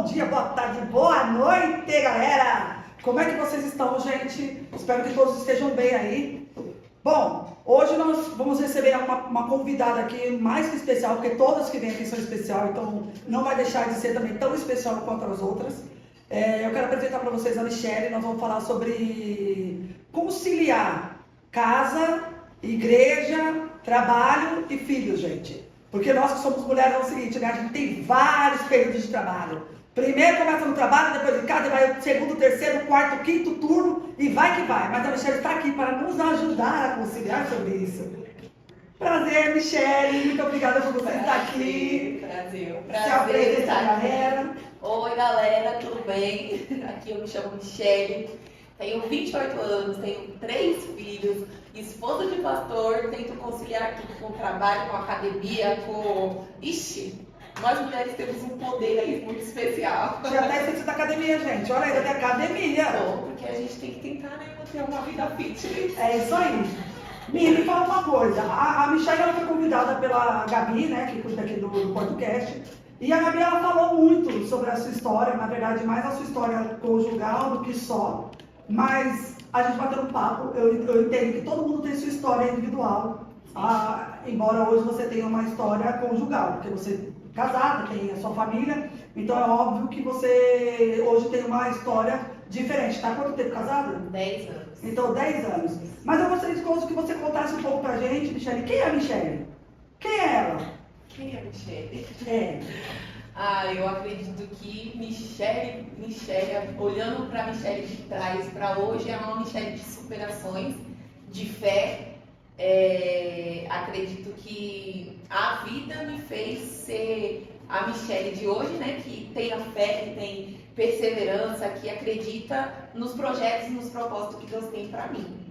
Bom dia, boa tarde, boa noite, galera! Como é que vocês estão, gente? Espero que todos estejam bem aí. Bom, hoje nós vamos receber uma convidada aqui mais que especial, porque todas que vêm aqui são especiais, então não vai deixar de ser também tão especial quanto as outras. Eu quero apresentar para vocês a Michelle. Nós vamos falar sobre conciliar casa, igreja, trabalho e filhos, gente. Porque nós que somos mulheres é o seguinte, né? A gente tem vários períodos de trabalho. Primeiro começa no trabalho, depois de casa, vai o segundo, terceiro, quarto, quinto turno e vai que vai. Mas a Michelle está aqui para nos ajudar a conciliar sobre isso. Prazer, Michelle. Muito obrigada por você estar aqui. Prazer estar aqui. Galera. Oi, galera, tudo bem? Aqui eu me chamo Michelle. Tenho 28 anos, tenho 3 filhos, esposa de pastor, tento conciliar tudo com o trabalho, com a academia, com... Ixi, nós mulheres temos um poder aí muito especial. Já até esqueci da academia, gente. Olha aí, da academia. Bom, porque a gente tem que tentar, né, manter uma vida fitness. É isso aí. Me fala uma coisa. A Michelle ela foi convidada pela Gabi, né, que cuida aqui do podcast. E a Gabi ela falou muito sobre a sua história, na verdade, mais a sua história conjugal do que só. Mas a gente bateu um papo, eu entendo que todo mundo tem sua história individual, embora hoje você tenha uma história conjugal, porque você é casada, tem a sua família, então é óbvio que você hoje tem uma história diferente. Está quanto tempo casada? 10 anos. Então, 10 anos. Mas eu gostaria de que você contasse um pouco pra gente, Michelle. Quem é a Michelle? Quem é ela? Quem é a Michelle? É. Eu acredito que Michelle, olhando para Michelle de trás para hoje, é uma Michelle de superações, de fé. Acredito que a vida me fez ser a Michelle de hoje, né? Que tem a fé, que tem perseverança, que acredita nos projetos e nos propósitos que Deus tem para mim.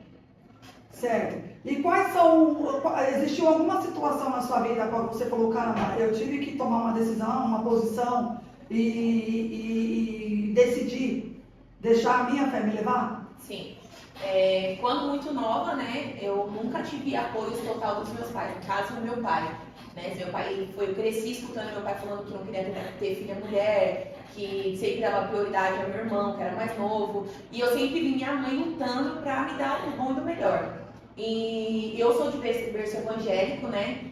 Certo. E quais são... Existiu alguma situação na sua vida qual você falou, caramba, eu tive que tomar uma decisão, uma posição e decidir deixar a minha fé me levar? Sim. Quando muito nova, né, eu nunca tive apoio total dos meus pais, no caso do meu pai. Né? Eu cresci escutando meu pai falando que não queria ter filha mulher, que sempre dava prioridade ao meu irmão, que era mais novo. E eu sempre vi minha mãe lutando para me dar o bom e o melhor. E eu sou de berço evangélico, né?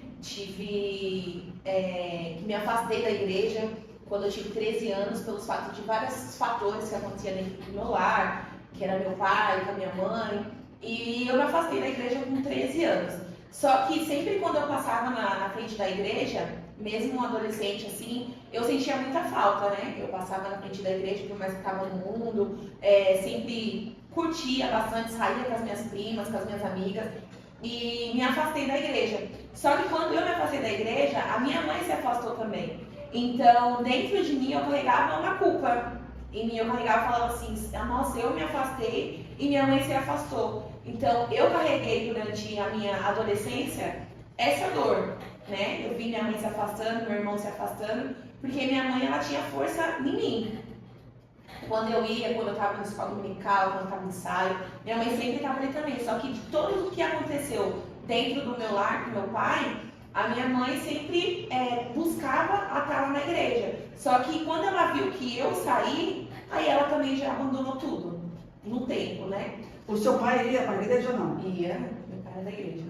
Me afastei da igreja quando eu tive 13 anos, pelos fatos de vários fatores que aconteciam dentro do meu lar, que era meu pai, com a minha mãe. E eu me afastei da igreja com 13 anos. Só que sempre quando eu passava na frente da igreja, mesmo um adolescente assim, eu sentia muita falta, né? Eu passava na frente da igreja, por mais que estava no mundo, sempre curtia bastante, saía com as minhas primas, com as minhas amigas, e me afastei da igreja. Só que quando eu me afastei da igreja, a minha mãe se afastou também. Então, dentro de mim, eu carregava uma culpa. Em mim, eu carregava e falava assim, nossa, eu me afastei e minha mãe se afastou. Então, eu carreguei durante a minha adolescência essa dor, né? Eu vi minha mãe se afastando, meu irmão se afastando, porque minha mãe, ela tinha força em mim. Quando eu estava na escola dominical, quando eu estava no ensaio, minha mãe sempre estava ali também. Só que de tudo o que aconteceu dentro do meu lar, com meu pai, a minha mãe sempre buscava estar lá na igreja. Só que quando ela viu que eu saí, aí ela também já abandonou tudo, no tempo, né? O seu pai ia para a igreja ou não? Ia, meu pai era da igreja.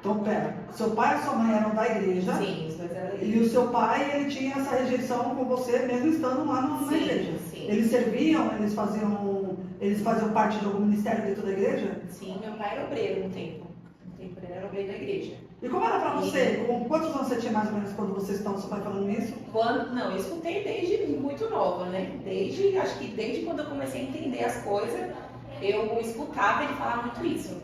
Então, pera, seu pai e sua mãe eram da igreja? Sim, os dois eram da igreja. E o seu pai, ele tinha essa rejeição com você, mesmo estando lá na igreja? Sim. Eles serviam, eles faziam parte de algum ministério dentro da igreja? Sim, meu pai era obreiro no tempo. No tempo ele era obreiro da igreja. E como era pra você? Com quantos anos você tinha mais ou menos quando vocês estão, seu pai falando isso? Não, eu escutei desde muito nova, né? Acho que desde quando eu comecei a entender as coisas, eu escutava ele falar muito isso.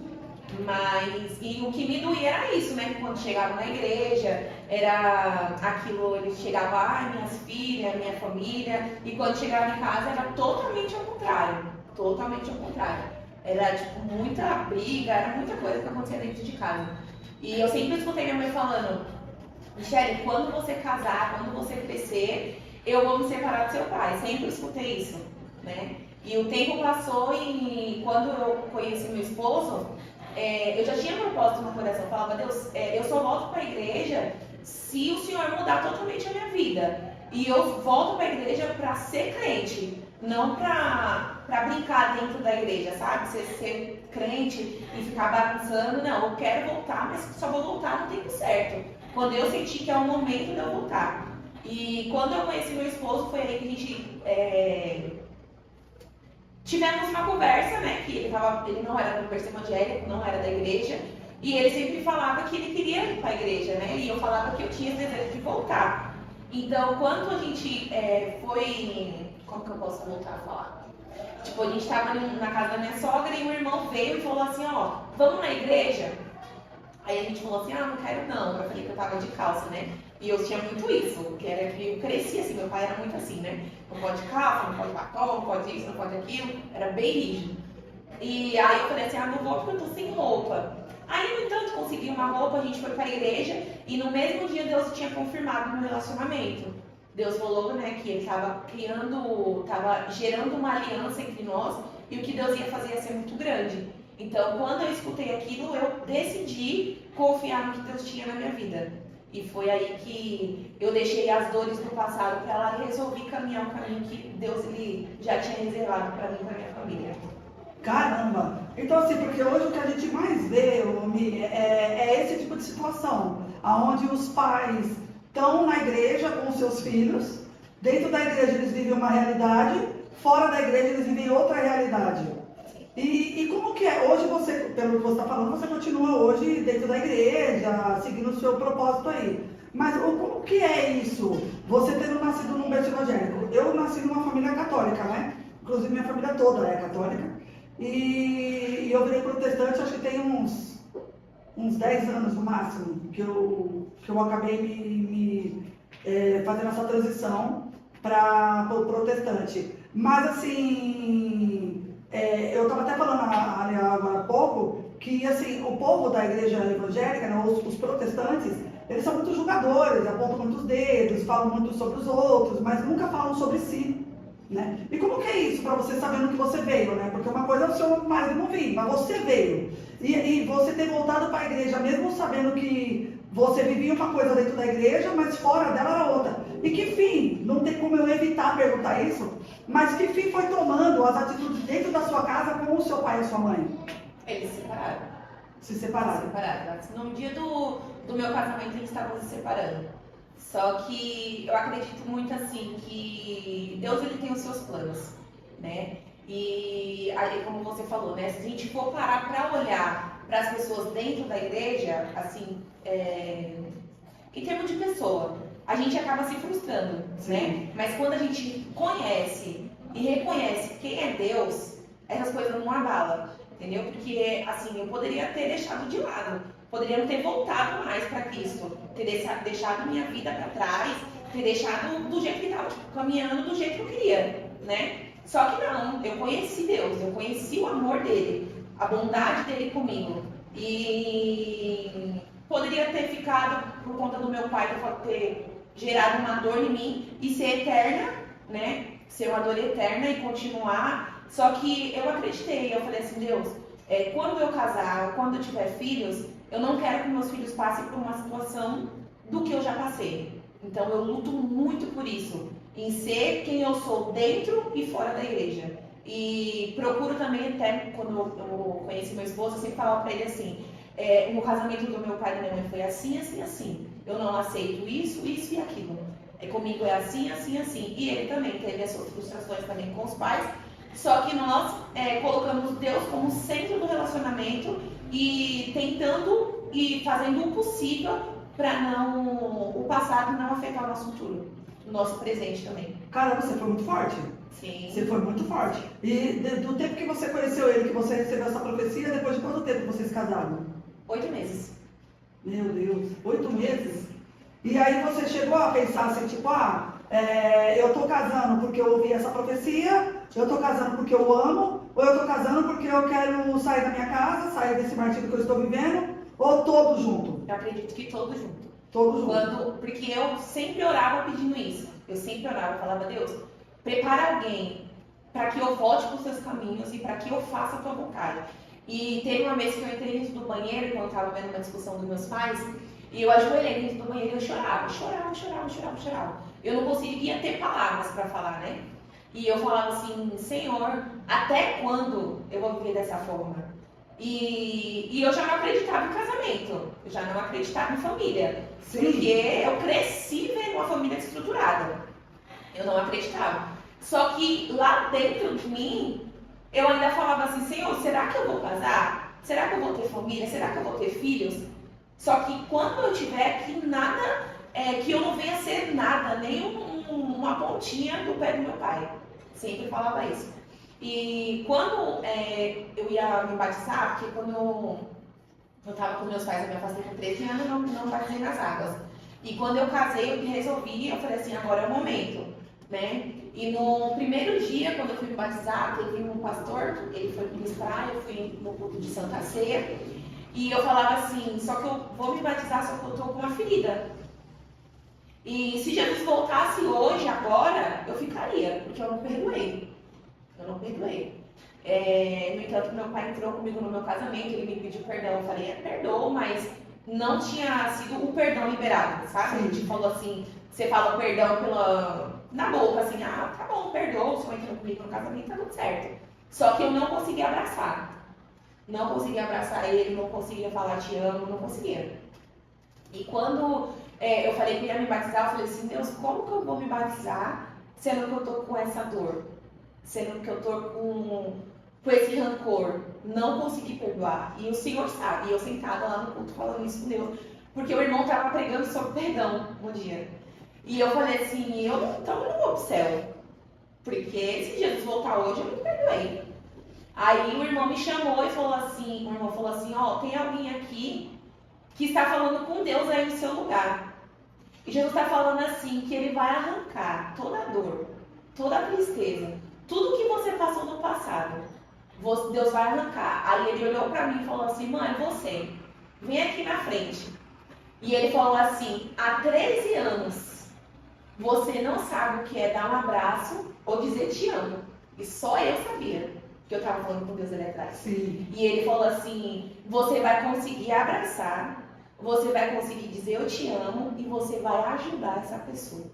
E o que me doía era isso, né? Quando chegava na igreja, era aquilo, ele chegava, minhas filhas, minha família, e quando chegava em casa era totalmente ao contrário. Totalmente ao contrário. Era tipo muita briga, era muita coisa que acontecia dentro de casa. E eu sempre escutei minha mãe falando, Michelle, quando você casar, quando você crescer, eu vou me separar do seu pai. Sempre escutei isso, né? E o tempo passou e quando eu conheci meu esposo, eu já tinha propósito no coração. Eu falava, Deus, eu só volto para a igreja se o Senhor mudar totalmente a minha vida. E eu volto para a igreja para ser crente, não para brincar dentro da igreja, sabe? Ser crente e ficar bagunçando. Não, eu quero voltar, mas só vou voltar no tempo certo. Quando eu sentir que é o momento de eu voltar. E quando eu conheci meu esposo, foi aí que a gente tivemos uma conversa, né? Que ele não era do berço evangélico, não era da igreja. E ele sempre falava que ele queria ir para a igreja, né? E eu falava que eu tinha esse desejo de voltar. Então, quando a gente foi... Como que eu posso voltar a falar? Tipo, a gente estava na casa da minha sogra e o irmão veio e falou assim, ó, vamos na igreja? Aí a gente falou assim, não quero não. Eu falei que eu tava de calça, né? E eu tinha muito isso, que era que eu cresci assim, meu pai era muito assim, né? Não pode calça, não pode batom, não pode isso, não pode aquilo. Era bem rígido. E aí eu falei assim, não vou porque eu tô sem roupa. Aí, no entanto, consegui uma roupa, a gente foi para a igreja e no mesmo dia Deus tinha confirmado o meu relacionamento. Deus falou, né, que ele estava gerando uma aliança entre nós e o que Deus ia fazer ia ser muito grande. Então, quando eu escutei aquilo, eu decidi confiar no que Deus tinha na minha vida. E foi aí que eu deixei as dores do passado para lá e resolvi caminhar o caminho que Deus ele já tinha reservado para mim e para minha família. Caramba! Então, assim, porque hoje o que a gente mais vê, Mi, é esse tipo de situação, onde os pais estão na igreja com os seus filhos, dentro da igreja eles vivem uma realidade, fora da igreja eles vivem outra realidade. E como que é? Hoje você, pelo que você está falando, você continua hoje dentro da igreja, seguindo o seu propósito aí. Mas como que é isso? Você tendo nascido num berço evangélico. Eu nasci numa família católica, né? Inclusive minha família toda é católica. E eu virei protestante, acho que tem uns 10 anos no máximo, que eu acabei fazendo essa transição para o protestante. Mas assim, eu estava até falando agora há pouco, que assim, o povo da igreja evangélica, né, os protestantes, eles são muito julgadores, apontam muitos dedos, falam muito sobre os outros, mas nunca falam sobre si. Né? E como que é isso para você sabendo que você veio, né? Porque uma coisa é o seu marido não vir, mas você veio. E você ter voltado para a igreja, mesmo sabendo que você vivia uma coisa dentro da igreja, mas fora dela era outra. E que fim, não tem como eu evitar perguntar isso, mas que fim foi tomando as atitudes dentro da sua casa com o seu pai e a sua mãe? Eles se separaram. Se separaram? Se separaram. No dia do meu casamento eles estavam se separando. Só que eu acredito muito assim que Deus ele tem os seus planos, né? E aí, como você falou, né? Se a gente for parar para olhar para as pessoas dentro da igreja, assim, em termos de pessoa, a gente acaba se frustrando, né? Mas quando a gente conhece e reconhece quem é Deus, essas coisas não abalam, entendeu? Porque assim, eu poderia ter deixado de lado. Poderíamos ter voltado mais para Cristo, ter deixado minha vida para trás, ter deixado do jeito que estava, caminhando do jeito que eu queria, né? Só que não, eu conheci Deus, eu conheci o amor dele, a bondade dele comigo. E poderia ter ficado por conta do meu pai ter gerado uma dor em mim e ser eterna, né? Ser uma dor eterna e continuar. Só que eu acreditei, eu falei assim, Deus, quando eu casar, quando eu tiver filhos, eu não quero que meus filhos passem por uma situação do que eu já passei. Então eu luto muito por isso, em ser quem eu sou dentro e fora da igreja. E procuro também, até quando eu conheci meu esposo, eu sempre falava para ele assim, no casamento do meu pai e da minha mãe foi assim, assim, assim. Eu não aceito isso, isso e aquilo. Comigo é assim, assim, assim. E ele também teve as suas frustrações também com os pais. Só que nós colocamos Deus como centro do relacionamento e tentando e fazendo o possível para o passado não afetar o nosso futuro, o nosso presente também. Cara, você foi muito forte. Sim. Você foi muito forte. E do tempo que você conheceu ele, que você recebeu essa profecia, depois de quanto tempo vocês casaram? 8 meses. Meu Deus, 8 meses? E aí você chegou a pensar assim, tipo, eu tô casando porque eu ouvi essa profecia, eu tô casando porque eu amo, ou eu tô casando porque eu quero sair da minha casa, sair desse martírio que eu estou vivendo, ou todos junto? Eu acredito que todos junto. Todos juntos. Porque eu sempre orava pedindo isso. Eu sempre orava, falava, Deus, prepara alguém para que eu volte para os seus caminhos e para que eu faça a tua vontade. E teve uma vez que eu entrei dentro do banheiro, quando eu estava vendo uma discussão dos meus pais, e eu ajoelhei dentro do banheiro e eu chorava. eu não conseguia ter palavras para falar, né? E eu falava assim, Senhor, até quando eu vou viver dessa forma? E eu já não acreditava em casamento, eu já não acreditava em família. Sim. Porque eu cresci vendo uma família estruturada. Eu não acreditava. Só que lá dentro de mim, eu ainda falava assim, Senhor, será que eu vou casar? Será que eu vou ter família? Será que eu vou ter filhos? Só que quando eu tiver que nada, que eu não venha ser nada, nem uma pontinha do pé do meu pai. Sempre falava isso. E quando eu ia me batizar, porque quando eu estava com meus pais, eu me afastei com 13 anos, não batizei nas águas. E quando eu casei, eu resolvi, eu falei assim, agora é o momento, né? E no primeiro dia, quando eu fui me batizar, teve um pastor, ele foi ministrar, eu fui no culto de Santa Ceia, e eu falava assim, só que eu vou me batizar, só que eu tô com uma ferida. E se Jesus voltasse hoje, agora, eu ficaria, porque eu não perdoei. Eu não perdoei. No entanto, meu pai entrou comigo no meu casamento, ele me pediu perdão, eu falei, perdoo, mas não tinha sido o perdão liberado, sabe? A gente falou assim, você fala perdão na boca, assim, tá bom, perdoa, você entrou comigo no casamento, tá tudo certo. Só que eu não conseguia abraçar. Não conseguia abraçar ele, não conseguia falar te amo, não conseguia. E quando eu falei que ia me batizar, eu falei assim, Deus, como que eu vou me batizar sendo que eu tô com essa dor? Sendo que eu tô com esse rancor, não consegui perdoar. E o Senhor sabe, e eu sentada lá no culto falando isso com Deus, porque o irmão estava pregando sobre perdão um dia. E eu falei assim, então eu não vou pro céu, porque se Jesus voltar hoje, eu não perdoei. Aí o irmão me chamou e falou assim, o irmão falou assim, tem alguém aqui que está falando com Deus aí no seu lugar. E Jesus está falando assim, que ele vai arrancar toda a dor, toda a tristeza, tudo que você passou no passado, Deus vai arrancar. Aí ele olhou para mim e falou assim, mãe, você, vem aqui na frente. E ele falou assim, há 13 anos, você não sabe o que é dar um abraço ou dizer te amo. E só eu sabia que eu estava falando com Deus ali atrás. Sim. E ele falou assim, você vai conseguir abraçar, você vai conseguir dizer eu te amo e você vai ajudar essa pessoa.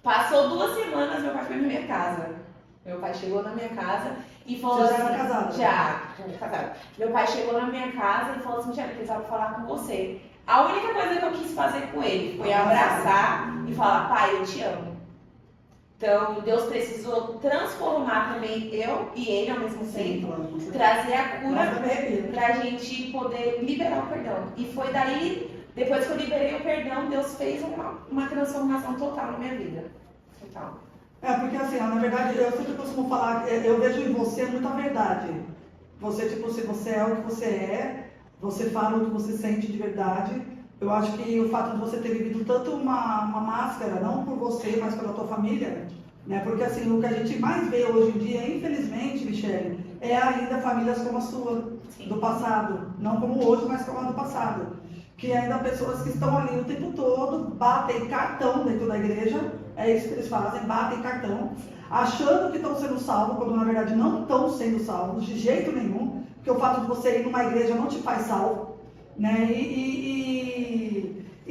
Passou 2 semanas, meu pai foi na minha casa. Meu pai chegou na minha casa e falou Você assim... já era casada? Já casada. Meu pai chegou na minha casa e falou assim, Tiana, eu precisava falar com você. A única coisa que eu quis fazer com ele foi abraçar e falar, pai, eu te amo. Então, Deus precisou transformar também eu e ele ao mesmo tempo, trazer a cura para a gente poder liberar o perdão. E foi daí, depois que eu liberei o perdão, Deus fez uma transformação total na minha vida. Total. Porque assim, na verdade, eu sempre costumo falar, eu vejo em você muita verdade. Você, tipo, se você é o que você fala o que você sente de verdade. Eu acho que o fato de você ter vivido tanto uma máscara, não por você, mas pela tua família, né? Porque assim, o que a gente mais vê hoje em dia, infelizmente, Michele, é ainda famílias como a sua, Sim. Do passado. Não como hoje, mas como a do passado. Que ainda pessoas que estão ali o tempo todo, batem cartão dentro da igreja, é isso que eles fazem, batem cartão, achando que estão sendo salvos, quando na verdade não estão sendo salvos, de jeito nenhum, porque o fato de você ir numa igreja não te faz salvo, né?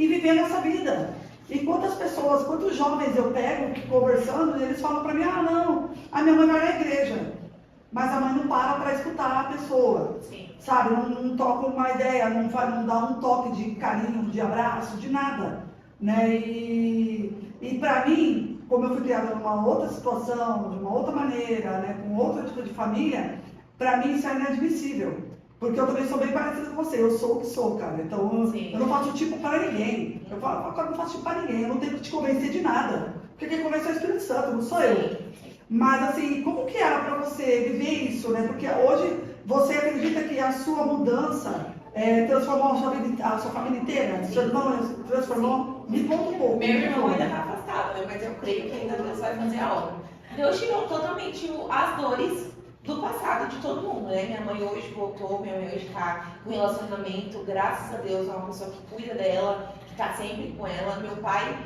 E vivendo essa vida. E quantas pessoas, quantos jovens eu pego conversando, e eles falam para mim, não, a minha mãe vai na igreja, mas a mãe não para escutar a pessoa. Sim. Sabe, não toca uma ideia, não dá um toque de carinho, de abraço, de nada, né? E para mim, como eu fui criada numa outra situação, de uma outra maneira, né, com outro tipo de família, para mim isso é inadmissível. Porque eu também sou bem parecida com você, eu sou o que sou, cara. Então eu não faço tipo para ninguém. Eu falo, eu não faço tipo para ninguém, eu não tenho que te convencer de nada. Porque quem convence é o Espírito Santo, não sou eu. Mas assim, como que era para você viver isso, né? Porque hoje você acredita que a sua mudança transformou a sua família inteira? Seu irmão transformou? Me conta um pouco. Meu irmão ainda está afastado, né? Mas eu creio que ainda Deus vai fazer a obra. Deus tirou totalmente as dores do passado de todo mundo, né? Minha mãe hoje voltou, minha mãe hoje está com relacionamento, graças a Deus, é uma pessoa que cuida dela, que está sempre com ela. Meu pai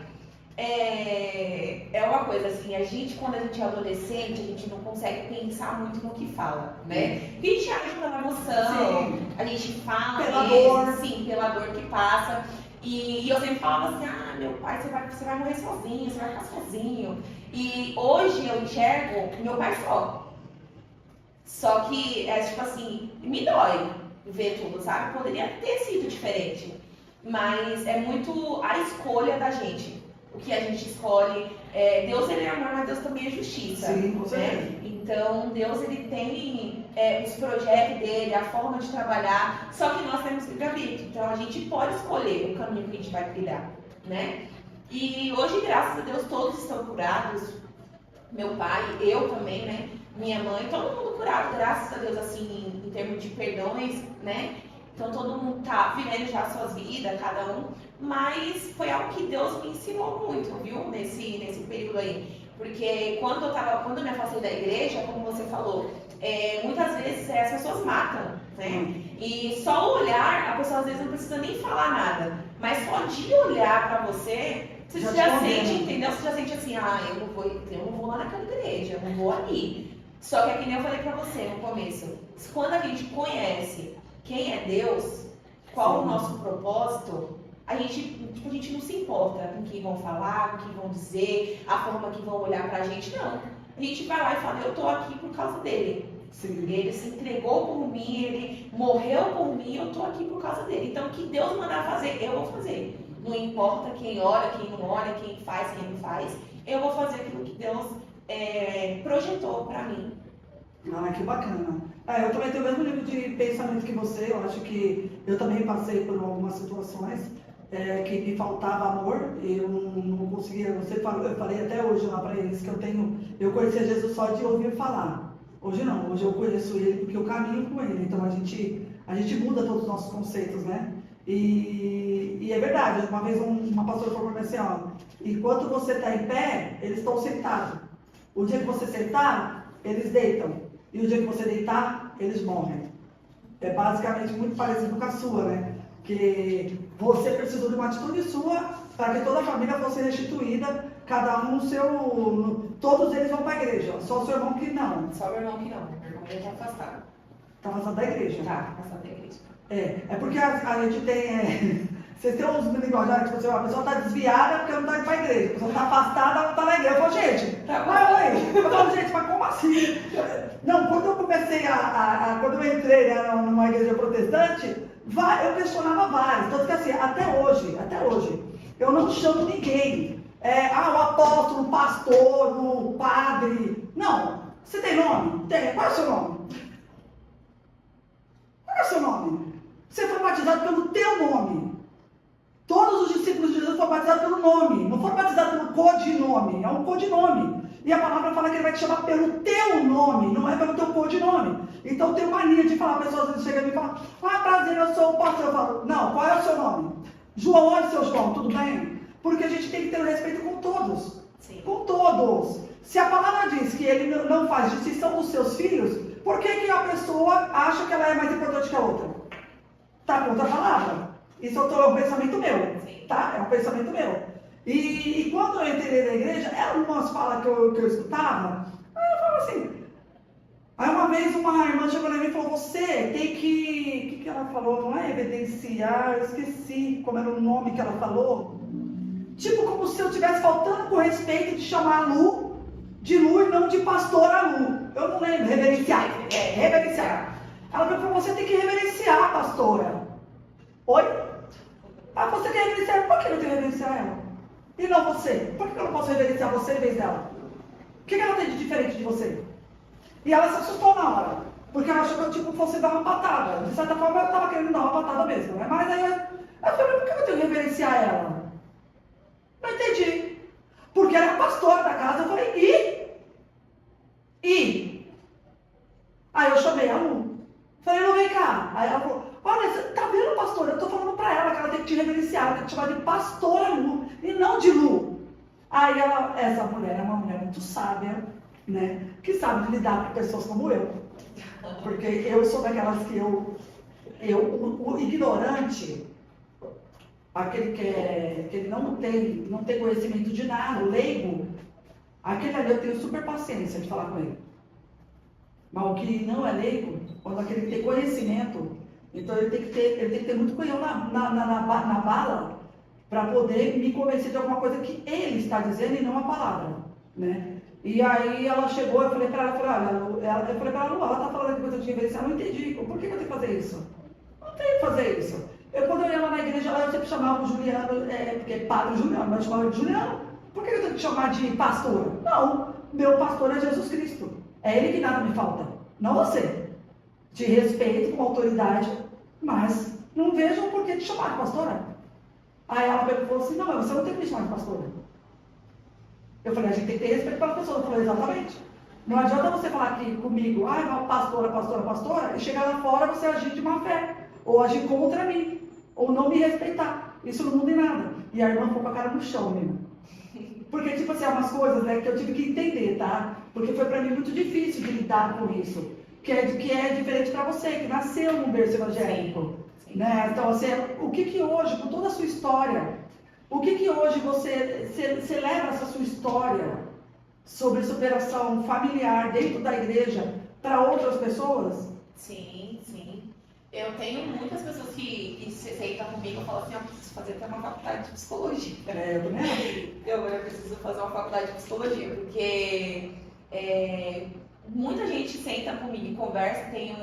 é uma coisa assim, a gente, quando a gente é adolescente, a gente não consegue pensar muito no que fala, né? A gente age pela emoção, a gente fala pela dor. Sim, pela dor que passa. E eu sempre falava assim, meu pai, você vai morrer sozinho, você vai ficar sozinho. E hoje eu enxergo meu pai só. Só que é tipo assim, me dói ver tudo, sabe? Poderia ter sido diferente. Mas é muito a escolha da gente. O que a gente escolhe. Deus ele é amor, mas Deus também é justiça. Sim, com certeza. Né? Então Deus ele tem os projetos dele, a forma de trabalhar, só que nós temos livre-arbítrio. Então a gente pode escolher o caminho que a gente vai trilhar, né? E hoje, graças a Deus, todos estão curados. Meu pai, eu também, né? Minha mãe, todo mundo curado, graças a Deus, assim, em termos de perdões, né? Então todo mundo tá vivendo já suas vidas, cada um, mas foi algo que Deus me ensinou muito, viu? Nesse período aí. Porque quando eu me afastei da igreja, como você falou, muitas vezes as pessoas matam, né? E só o olhar, a pessoa às vezes não precisa nem falar nada, mas só de olhar pra você, você já sente, entendeu? Você já sente assim, eu não vou lá naquela igreja, eu não vou ali. Só que é que nem eu falei pra você no começo, quando a gente conhece quem é Deus, qual o nosso propósito, a gente não se importa com o que vão falar, com o que vão dizer, a forma que vão olhar pra gente, não. A gente vai lá e fala, eu tô aqui por causa dele. Sim. Ele se entregou por mim, ele morreu por mim, eu tô aqui por causa dele. Então o que Deus mandar fazer, eu vou fazer. Não importa quem ora, quem não ora, quem faz, quem não faz, eu vou fazer aquilo que Deus projetou pra mim. Que bacana. Eu também tenho o mesmo nível de pensamento que você. Eu acho que eu também passei por algumas situações que me faltava amor. Eu não conseguia. Eu falei até hoje lá para eles que eu conhecia Jesus só de ouvir falar. Hoje não. Hoje eu conheço ele porque eu caminho com ele. Então a gente muda todos os nossos conceitos, né? E é verdade. Uma vez uma pastora falou para mim assim, enquanto você está em pé, eles estão sentados. O dia que você sentar, eles deitam. E o dia que você deitar, eles morrem. É basicamente muito parecido com a sua, né? Que você precisou de uma atitude sua para que toda a família fosse restituída, cada um no seu... Todos eles vão para a igreja, só o seu irmão que não. Só o irmão que não. O irmão já está afastado. Está afastado da igreja? Tá, afastado da igreja. É porque a gente tem... Vocês têm uns linguajares que a pessoa está desviada porque não está indo para a igreja. A pessoa está afastada, não está na igreja. Eu falo, gente, eu falo, gente, mas como assim? Não, quando eu comecei quando eu entrei numa igreja protestante, eu questionava vários. Tanto que assim, até hoje, eu não chamo ninguém. O apóstolo, o pastor, o padre. Não. Você tem nome? Tem. Qual é o seu nome? Qual é o seu nome? Você foi batizado pelo teu nome. Todos os discípulos de Jesus foram batizados pelo nome, não foram batizados pelo codinome, é um codinome. E a palavra fala que ele vai te chamar pelo teu nome, não é pelo teu codinome. Então eu tenho mania de falar, a pessoa às vezes chega a mim e fala, prazer, eu sou o pastor. Eu falo, não, qual é o seu nome? João, oi, seu João, tudo bem? Porque a gente tem que ter respeito com todos. Sim. Com todos. Se a palavra diz que ele não faz distinção dos seus filhos, por que a pessoa acha que ela é mais importante que a outra? Está contra a palavra. Isso é um pensamento meu, tá? É um pensamento meu. E quando eu entrei na igreja, eram umas falas que eu escutava, eu falava assim. Aí uma vez uma irmã chegou na mim e falou, você tem que... O que ela falou? Não é evidenciar, eu esqueci como era o nome que ela falou. Tipo como se eu estivesse faltando com respeito de chamar a Lu de Lu e não de pastora Lu. Eu não lembro, reverenciar. Reverenciar. Ela falou, você tem que reverenciar a pastora. Oi? Você quer reverenciar? Por que eu tenho que reverenciar ela? E não você? Por que eu não posso reverenciar você em vez dela? O que ela tem de diferente de você? E ela se assustou na hora. Porque ela achou que eu fosse dar uma patada. De certa forma eu estava querendo dar uma patada mesmo, né? Mas aí eu falei, por que eu tenho que reverenciar ela? Não entendi. Porque era a pastora da casa. Eu falei, Aí eu chamei a Lu. Falei, Lu, vem cá. Aí ela falou, olha, você tá vendo, pastor? Eu tô falando pra ela que ela tem que te reverenciar, ela tem que te chamar de pastora Lu, e não de Lu. Aí essa mulher é uma mulher muito sábia, né? Que sabe lidar com pessoas como eu. Porque eu sou daquelas que o ignorante, aquele que ele não tem conhecimento de nada, o leigo, aquele ali eu tenho super paciência de falar com ele. Mas o que não é leigo, quando aquele tem conhecimento, então ele tem que ter muito canhão na bala para poder me convencer de alguma coisa que ele está dizendo e não a palavra, né? E aí ela chegou, eu falei para ela, eu falei para ela, Lu, ela está falando que coisa de invenciar, eu não entendi, por que eu tenho que fazer isso? Não tenho que fazer isso. Quando eu ia lá na igreja, eu sempre chamava o Juliano, porque é padre Juliano, mas eu chamava de Juliano, por que eu tenho que chamar de pastor? Não, meu pastor é Jesus Cristo, é ele que nada me falta, não você. Te respeito com autoridade, mas não vejo por que te chamar de pastora. Aí ela falou assim, não, mas você não tem que me chamar de pastora. Eu falei, a gente tem que ter respeito pela pessoa. Eu falei, exatamente. Não adianta você falar aqui comigo, pastora, e chegar lá fora você agir de má fé, ou agir contra mim, ou não me respeitar. Isso não muda em nada. E a irmã ficou com a cara no chão, menina. Porque, tipo assim, há umas coisas, né, que eu tive que entender, tá? Porque foi pra mim muito difícil de lidar com isso. Que é diferente pra você, que nasceu num berço evangélico. Sim. Né? Então, assim, o que hoje, com toda a sua história, o que hoje você leva essa sua história sobre superação familiar dentro da igreja para outras pessoas? Sim, sim. Eu tenho muitas pessoas que sentam comigo e falam assim, eu preciso fazer até uma faculdade de psicologia. Eu também. Eu preciso fazer uma faculdade de psicologia, porque muita gente senta comigo e conversa, tem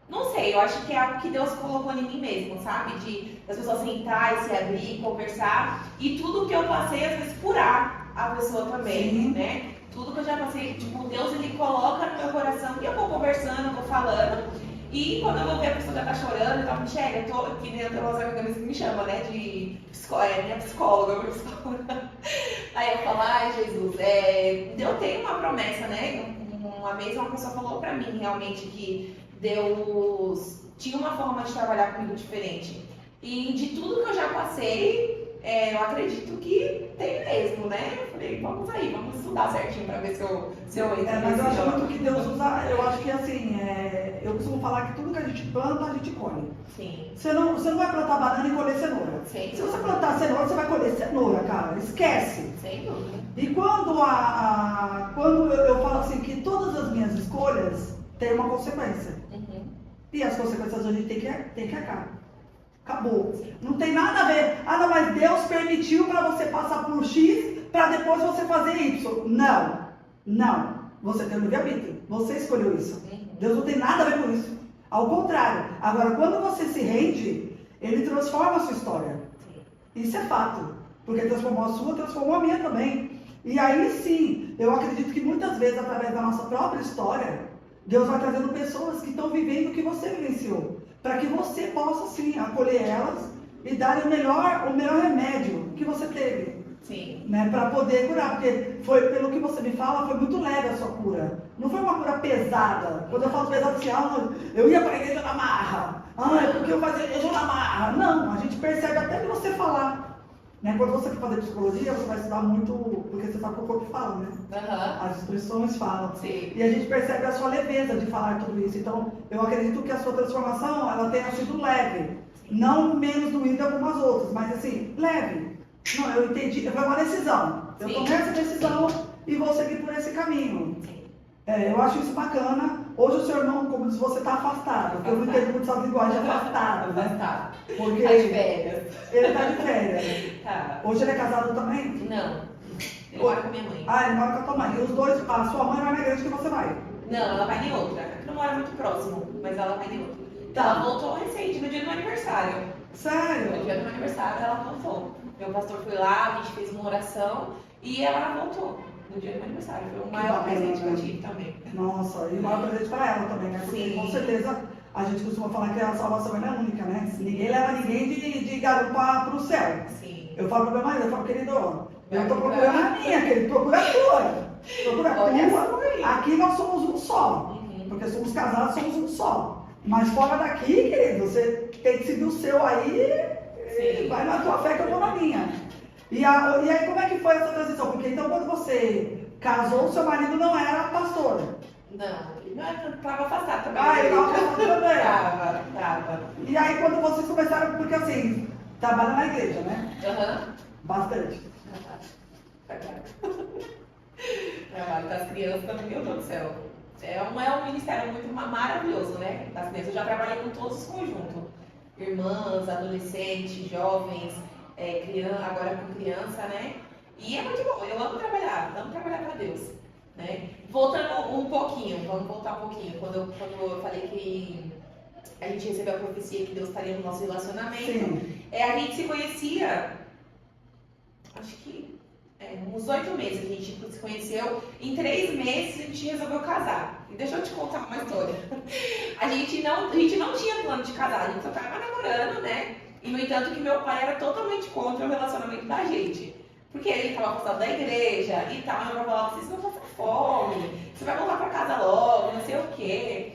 não sei, eu acho que é algo que Deus colocou em mim mesmo, sabe? Das pessoas sentar e se abrir, conversar. E tudo que eu passei, às vezes, curar a pessoa também, Sim. né? Tudo que eu já passei, tipo, Deus, ele coloca no meu coração e eu vou conversando, eu vou falando. E quando eu vou ver a pessoa já tá chorando, eu falo, Michelle, eu tô aqui dentro, tem umas amigas que me chamam, né? Minha psicóloga, minha psicóloga. Aí eu falo, ai, Jesus, eu tenho uma promessa, né? Uma vez uma pessoa falou pra mim, realmente, que Deus tinha uma forma de trabalhar comigo diferente. E de tudo que eu já passei, eu acredito que tem mesmo, né? Eu falei, vamos aí, vamos estudar certinho pra ver se eu entro. Mas eu acho muito que Deus usa, eu acho que assim, eu costumo falar que tudo que a gente planta, a gente colhe. Sim. Você não vai plantar banana e colher cenoura. Sim. Se você plantar cenoura, você vai colher cenoura, cara. Esquece. Sem dúvida. E quando eu falo assim que todas as minhas escolhas têm uma consequência. Uhum. E as consequências a gente tem que acabar. Acabou. Não tem nada a ver. Ah, não, mas Deus permitiu para você passar por X para depois você fazer Y. Não. Não. Você tem o livre-arbítrio. Você escolheu isso. Deus não tem nada a ver com isso. Ao contrário. Agora, quando você se rende, Ele transforma a sua história. Isso é fato. Porque transformou a sua, transformou a minha também. E aí sim, eu acredito que muitas vezes, através da nossa própria história, Deus vai trazendo pessoas que estão vivendo o que você vivenciou. Para que você possa, sim, acolher elas e dar o melhor remédio que você teve. Sim. Né, para poder curar. Porque foi, pelo que você me fala, foi muito leve a sua cura. Não foi uma cura pesada. Quando eu falo pesada, assim, eu ia para a igreja na marra. É porque eu fazia igreja na marra. Não, a gente percebe até que você falar. Né? Quando você for fazer psicologia, você vai estudar muito, porque você sabe que o corpo fala, né? Uhum. As expressões falam. Sim. E a gente percebe a sua leveza de falar tudo isso. Então, eu acredito que a sua transformação, ela tenha sido leve. Não menos doída como as outras, mas assim, leve. Não, eu entendi, foi uma decisão. Eu tomei essa decisão e vou seguir por esse caminho. Eu acho isso bacana. Hoje o seu irmão, como diz, você está afastado. Porque eu não entendo muito essa linguagem afastado, né? Porque Tá de férias. Ele está de férias. Tá. Hoje ele é casado também? Não. Ele mora com a minha mãe. Ele mora com a tua mãe. E os dois, a sua mãe vai na igreja que você vai? Não, ela vai em outra. Não mora muito próximo, mas ela vai em outra. Tá. Ela voltou recente, no dia do meu aniversário. Sério? No dia do meu aniversário ela voltou. Meu pastor foi lá, a gente fez uma oração e ela voltou no dia do meu aniversário. Foi o maior presente que eu tive também. Nossa, e o maior presente para ela também, né? Porque Sim. com certeza a gente costuma falar que a salvação ela é única, né? Ninguém leva ninguém de garupa para o céu. Sim. Eu falo pro meu marido, eu falo, querido, eu estou procurando a minha, querido, procura a tua. Procura a tua. Aqui nós somos um só. Porque somos casados, somos um só. Mas fora daqui, querido, você tem que seguir o seu aí. Sim. Vai na tua fé que eu vou na minha. E aí, como é que foi essa transição? Porque então, quando você casou, seu marido não era pastor. Não, ele estava afastado também. Ele estava afastado também. Tava. E aí, quando vocês começaram, porque assim, trabalha na igreja, né? Aham. Bastante. Trabalho das crianças também, meu Deus do céu. É um ministério muito maravilhoso, né? Das crianças. Eu já trabalhei com todos os conjuntos. Irmãs, adolescentes, jovens. agora com criança, né? E é muito bom, eu amo trabalhar para Deus, né? Voltando um pouquinho, vamos voltar um pouquinho, quando eu falei que a gente recebeu a profecia que Deus estaria no nosso relacionamento, a gente se conhecia, acho que uns 8 meses a gente se conheceu, em 3 meses a gente resolveu casar. E deixa eu te contar uma história. A gente não tinha plano de casar, a gente só estava namorando, né? E no entanto que meu pai era totalmente contra o relacionamento da gente. Porque ele estava afastado da igreja e tal, e meu pai falava, vocês vão passar fome, você vai voltar para casa logo, não sei o quê.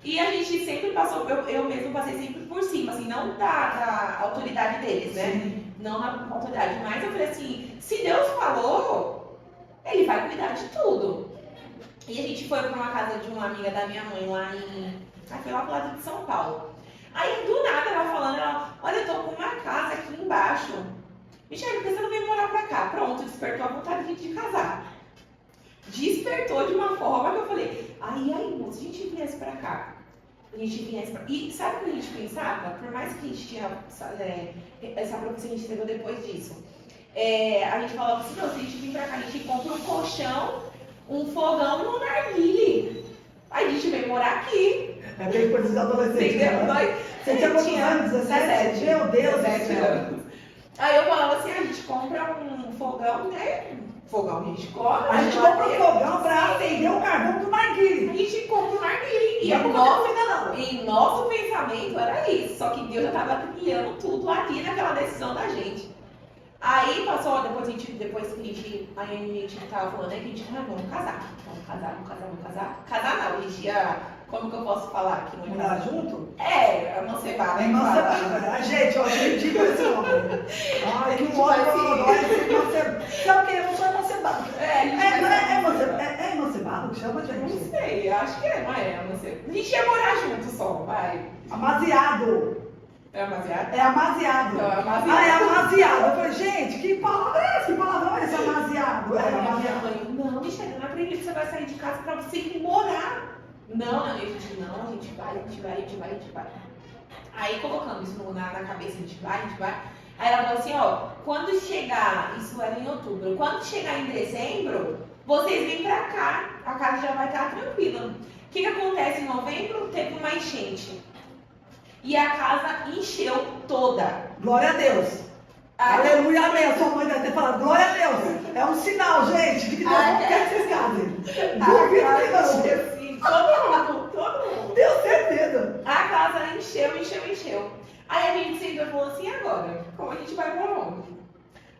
E a gente sempre passou, eu mesmo passei sempre por cima, assim, não da autoridade deles, né? Sim. Não na autoridade, mas eu falei assim, se Deus falou, ele vai cuidar de tudo. E a gente foi para uma casa de uma amiga da minha mãe foi lá pro lado de São Paulo. Aí do nada ela falando, olha, eu tô com uma casa aqui embaixo. Michele, por que você não vem morar pra cá? Pronto, despertou a vontade de casar. Despertou de uma forma que eu falei, aí, moço, se a gente viesse pra cá, E sabe o que a gente pensava? Por mais que a gente tinha essa profissão que a gente teve depois disso, a gente falava assim, não, se a gente vir pra cá, a gente compra um colchão, um fogão e um narguile. Aí a gente veio morar aqui. É bem coisa de adolescente, né? Você tinha quantos anos? 17? Meu Deus do céu. Aí eu falava assim, a gente compra um fogão, né? Fogão a gente compra. A gente compra um fogão pra acender o carvão do narguile. A gente compra um narguile. E em nosso pensamento era isso. Só que Deus já estava criando tudo aqui naquela decisão da gente. Aí passou, depois que a gente tava falando, né, que a gente, vamos casar. Casar não, a gente ia, como que eu posso falar aqui? Morar junto? Emancipar. Gente, eu acredito nesse homem. Ai, que modo sabe o que? Eu não sou emancipado. É emancipado que chama, gente? Não sei, acho que não é emancipado. A gente ia morar junto só, vai. Amaziado. É amaziado? É amaziado. Não, é amaziado. É amaziado. Eu falei, gente, que palavra é essa? Que palavrão é esse amaziado? Minha mãe, não, Michele, eu não acredito que você vai sair de casa pra você ir morar. Não, a gente vai. Aí colocamos isso na cabeça, a gente vai. Aí ela falou assim, quando chegar, isso era em outubro, quando chegar em dezembro, vocês vêm pra cá, a casa já vai estar tranquila. O que acontece em novembro? Teve uma enchente. E a casa encheu toda. Glória a Deus. Aleluia, amém. Sua mãe deve ter falado, glória a Deus. É um sinal, gente, de que Deus não quer que vocês casem. Duvido que você. Sim, todo mundo. Tenho certeza. A casa encheu. Aí a gente sentou e falou assim, agora, como a gente vai pra onde?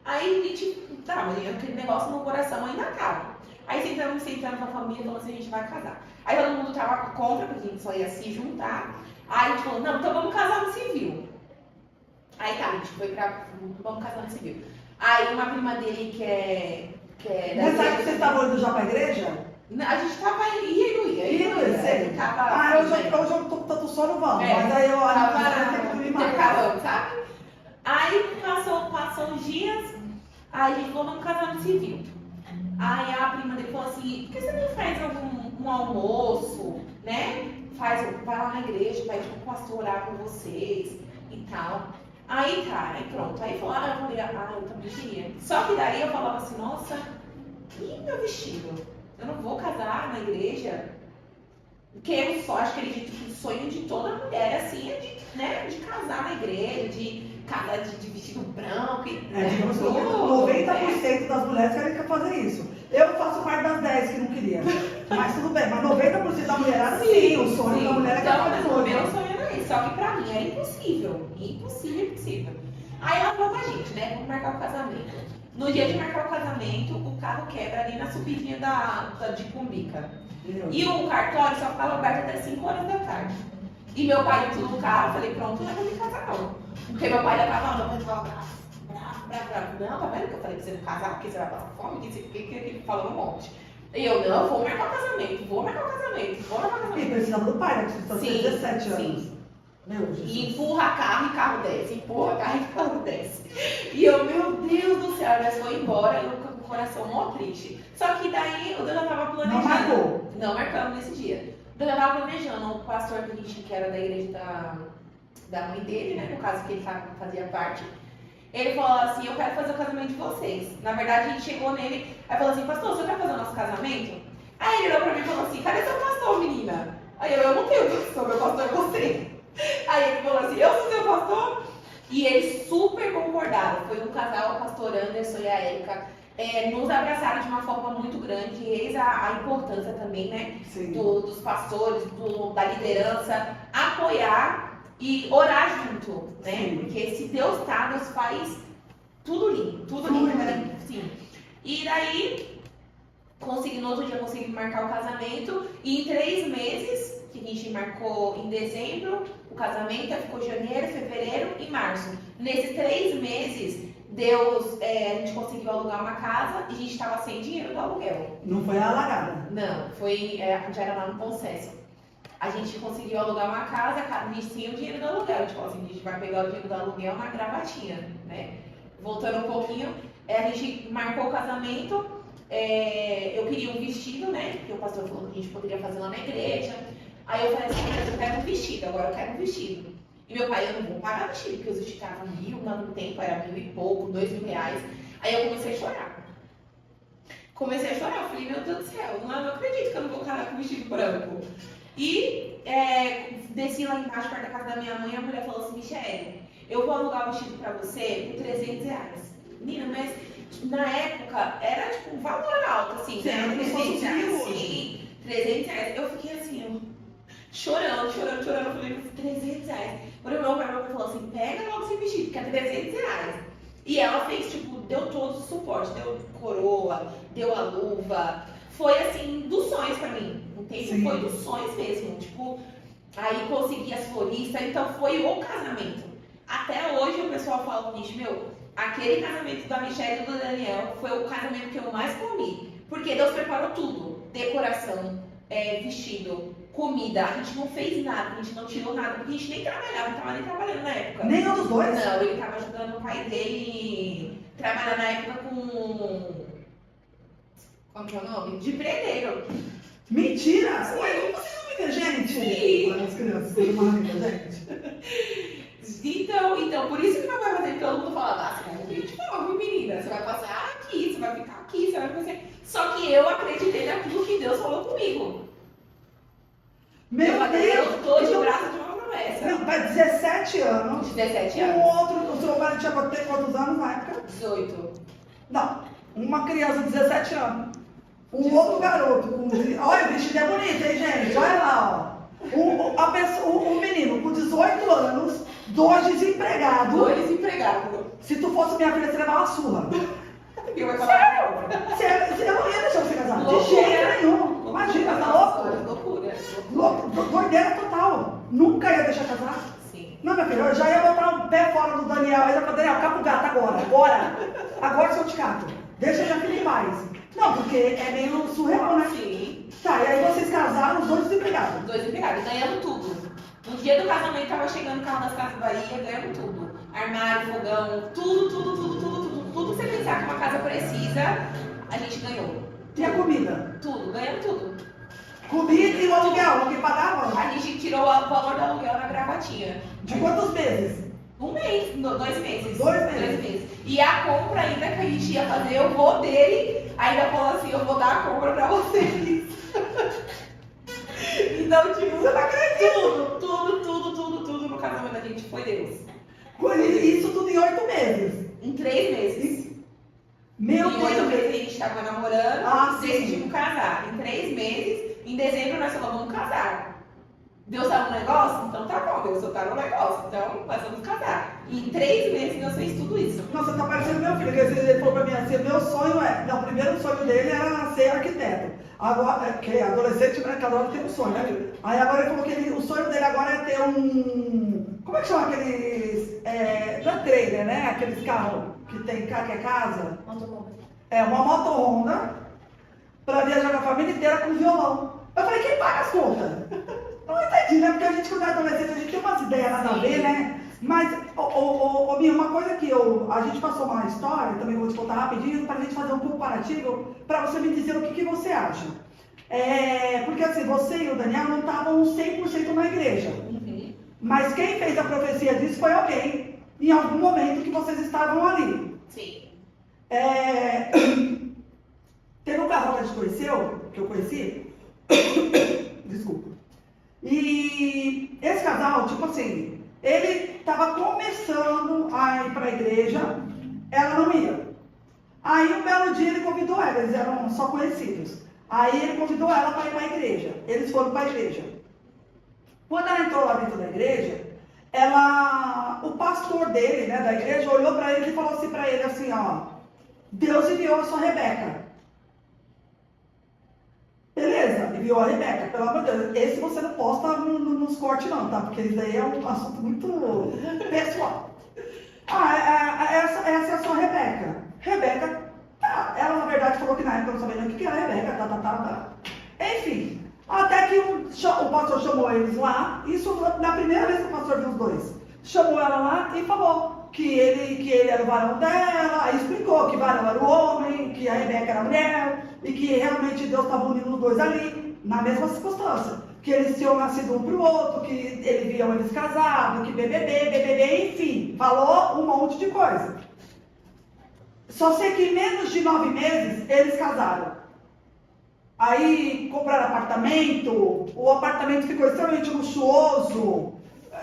Aí a gente, mas aquele negócio no coração ainda tava. Aí sentamos com a família e falou assim, a gente vai casar. Aí todo mundo tava contra, porque a gente só ia se juntar. Aí a gente falou, não, então vamos casar no civil. Aí tá, a gente foi vamos casar no civil. Aí uma prima dele que é Mas sabe que vocês estavam indo já pra igreja? A gente tava ia e não ia. Sei. Hoje eu tô só no vão, mas aí eu intercalando, sabe? Aí passou uns dias, aí a gente falou, vamos casar no civil. Aí a prima dele falou assim, por que você não faz um almoço, né? Vai lá na igreja, pede pro pastor orar por vocês e tal. Aí pronto. Aí falou, eu falei, eu também queria. Só que daí eu falava assim, nossa, e meu vestido? Eu não vou casar na igreja? Porque eu só acredito que o sonho de toda mulher, assim, é de casar na igreja, de casar de vestido branco. Digamos que 90% das mulheres querem fazer isso. Eu faço parte das 10 que não queria. Mas tudo bem, mas 90% da mulher sim, o sonho da mulher é que o meu sonho era esse, só que pra mim era impossível. Impossível. Aí ela falou pra gente, né? Vamos marcar o casamento. No dia de marcar o casamento, o carro quebra ali na subidinha de Cumbica. E o cartório só ficava aberto até 5 horas da tarde. E meu pai entrou no carro, eu falei, pronto, não vou me casar não. Porque meu pai levava, meu pai ficava bravo. Não, tá vendo que eu falei pra você não casar, porque você vai passar fome? Que ele falou um monte. E eu, não, vou marcar o casamento. E precisava do pai, né? Porque você tem 17 anos. Sim. Meu Jesus. E empurra carro e carro desce. E eu, meu Deus do céu, nós foi embora, eu com o coração mó triste. Só que daí o Deus já tava planejando. Não marcamos nesse dia. O Deus já tava planejando, o pastor que era da igreja da mãe dele, né? No caso que ele fazia parte. Ele falou assim, eu quero fazer o casamento de vocês. Na verdade, a gente chegou nele, aí falou assim, pastor, você quer fazer o nosso casamento? Aí ele olhou pra mim e falou assim, cadê seu pastor, menina? Aí eu não tenho pastor, meu pastor é você. Aí ele falou assim, eu sou seu pastor? E eles super concordaram. Foi um casal, o pastor Anderson e a Érica, nos abraçaram de uma forma muito grande. E eis a importância também, né? Dos pastores, da liderança, apoiar e orar junto, né? Sim. Porque se Deus tá, Deus faz tudo lindo, tudo lindo, né? Sim. E daí, no outro dia consegui marcar o casamento, e em 3 meses, que a gente marcou em dezembro, o casamento, aí ficou janeiro, fevereiro e março. Nesses 3 meses, a gente conseguiu alugar uma casa e a gente estava sem dinheiro do aluguel. Não foi alagada? Não, já era lá no Concesso. A gente conseguiu alugar uma casa, a gente tinha o dinheiro do aluguel. Tipo assim, a gente vai pegar o dinheiro do aluguel na gravatinha, né? Voltando um pouquinho, a gente marcou o casamento, eu queria um vestido, né? Porque o pastor falou que a gente poderia fazer lá na igreja. Aí eu falei assim, eu quero um vestido, agora eu quero um vestido. E meu pai, eu não vou pagar vestido, porque os vestidos estavam 1.000, no tempo era 1.000 e pouco, 2.000 reais. Aí eu comecei a chorar. Eu falei, meu Deus do céu, eu não acredito que eu não vou casar com vestido branco. E desci lá embaixo, perto da casa da minha mãe, a mulher falou assim, Michele, eu vou alugar o vestido pra você por 300 reais. Menina, mas na época era tipo um valor alto, assim, Sim, né? 300 reais, hoje. sim, 300 reais. Eu fiquei assim, chorando. Eu falei, 300 reais. Quando meu pai falou assim, pega logo esse vestido, que é 300 reais. E ela fez, tipo, deu todo o suporte, deu coroa, deu a luva. Foi assim, dos sonhos pra mim. O tempo foi dos sonhos mesmo. Tipo, aí consegui as floristas, então foi o casamento. Até hoje o pessoal fala comigo, meu, aquele casamento da Michelle e do Daniel foi o casamento que eu mais comi. Porque Deus preparou tudo. Decoração, vestido, comida. A gente não fez nada, a gente não tirou nada, porque a gente nem trabalhava, não estava nem trabalhando na época. Nenhum dos dois? Não, ele estava ajudando o pai dele trabalhar na época com... Como que é o nome? De predeiro. Mentira! Sim. Ué, como vocês não me gente? Sim. Olha as crianças, tem uma amiga, gente. Então, por isso que meu pai fazia, todo mundo falava, você vai morrer de fome, menina, você vai passar aqui, você vai ficar aqui, você vai fazer... Só que eu acreditei naquilo que Deus falou comigo. Meu Deus! Eu tô de braço de uma promessa. Não, faz 17 anos. 17 O anos. outro, o seu marido tinha quantos anos na época? 18. Não, uma criança de 17 anos. Um outro garoto com... Olha, o vestido é bonito, hein, gente? Olha lá, ó. O menino com 18 anos, 2 desempregados. 2 desempregados. Se tu fosse minha filha, você levava uma surra. Eu ia falar. Eu não ia deixar você casar. De Loucura. jeito nenhum. Imagina, tá louco? Loucura. Doideira total. Nunca ia deixar casar. Sim. Não, minha filha, eu já ia botar um pé fora do Daniel. Aí eu ia falar, Daniel, capa o gato agora. Agora eu te cato. Deixa minha filha em paz. Não, porque é meio surreal, né? Sim. Tá, e aí vocês casaram, os dois desempregados. 2 desempregados, ganhamos tudo. No dia do casamento, tava chegando o carro das Casas Bahia, ganhamos tudo. Armário, fogão, tudo que você pensar que uma casa precisa, a gente ganhou. E a comida? Tudo, ganhamos tudo. Comida e o aluguel, o que pagava? A gente tirou o valor do aluguel na gravatinha. De quantos meses? 1 mês, 2 meses. 2 meses. E a compra ainda que a gente ia fazer, o vô dele ainda falou assim, eu vou dar a compra pra vocês. Então, tipo, você não acredita. Tudo no casamento da gente foi Deus. Isso tudo em 8 meses. Em 3 meses. Meu Em 8 Deus. meses a gente tava namorando, Ah, sim. decidimos casar. Em 3 meses, em dezembro nós falamos, vamos casar. Deus tá no negócio? Então tá bom, Deus só tá no negócio. Então nós vamos casar. E em 3 meses Deus fez tudo isso. Nossa, tá parecendo meu filho, que ele falou pra mim assim, meu sonho o primeiro sonho dele era ser arquiteto. Agora, que adolescente, né, cada hora tem um sonho, né? Aí agora ele falou que o sonho dele agora é ter um... Como é que chama aqueles... não é trailer, né? Aqueles carros que tem que é casa. Uma moto Honda pra viajar com a família inteira com violão. Eu falei, quem paga as contas? Não entendi, né? Porque a gente, quando é adolescente, a gente tem umas ideias nada a ver, né? Mas, Mia, uma coisa que a gente passou uma história, também vou te contar rapidinho, pra gente fazer um comparativo, pra você me dizer o que você acha. Porque assim, você e o Daniel não estavam 100% na igreja. Uhum. Mas quem fez a profecia disso foi alguém. em algum momento que vocês estavam ali. Sim. Teve um casal que a gente conheceu, que eu conheci, desculpa. E esse casal, tipo assim, ele estava começando a ir para a igreja, ela não ia. Aí um belo dia ele convidou ela, eles eram só conhecidos. Aí ele convidou ela para ir para a igreja. Eles foram para a igreja. Quando ela entrou lá dentro da igreja, o pastor dele, né, da igreja, olhou para ele e falou assim para ele assim, ó, Deus enviou a sua Rebeca. Beleza, enviou a Rebeca, pelo amor de Deus. Esse você não posta nos cortes não, tá? Porque isso daí é um assunto muito pessoal. Essa é a sua Rebeca. Rebeca, ela na verdade falou que na época não sabia nem o que era Rebeca, Enfim, até que o pastor chamou eles lá, isso na primeira vez que o pastor viu os dois. Chamou ela lá e falou que ele era o varão dela, aí explicou que o varão era o homem, que a Rebeca era a mulher, e que realmente Deus estava unindo os dois ali, na mesma circunstância. Que eles tinham nascido um para o outro, que ele viam eles casados, que BBB, enfim, falou um monte de coisa. Só sei que em menos de 9 meses eles casaram. Aí compraram apartamento, o apartamento ficou extremamente luxuoso,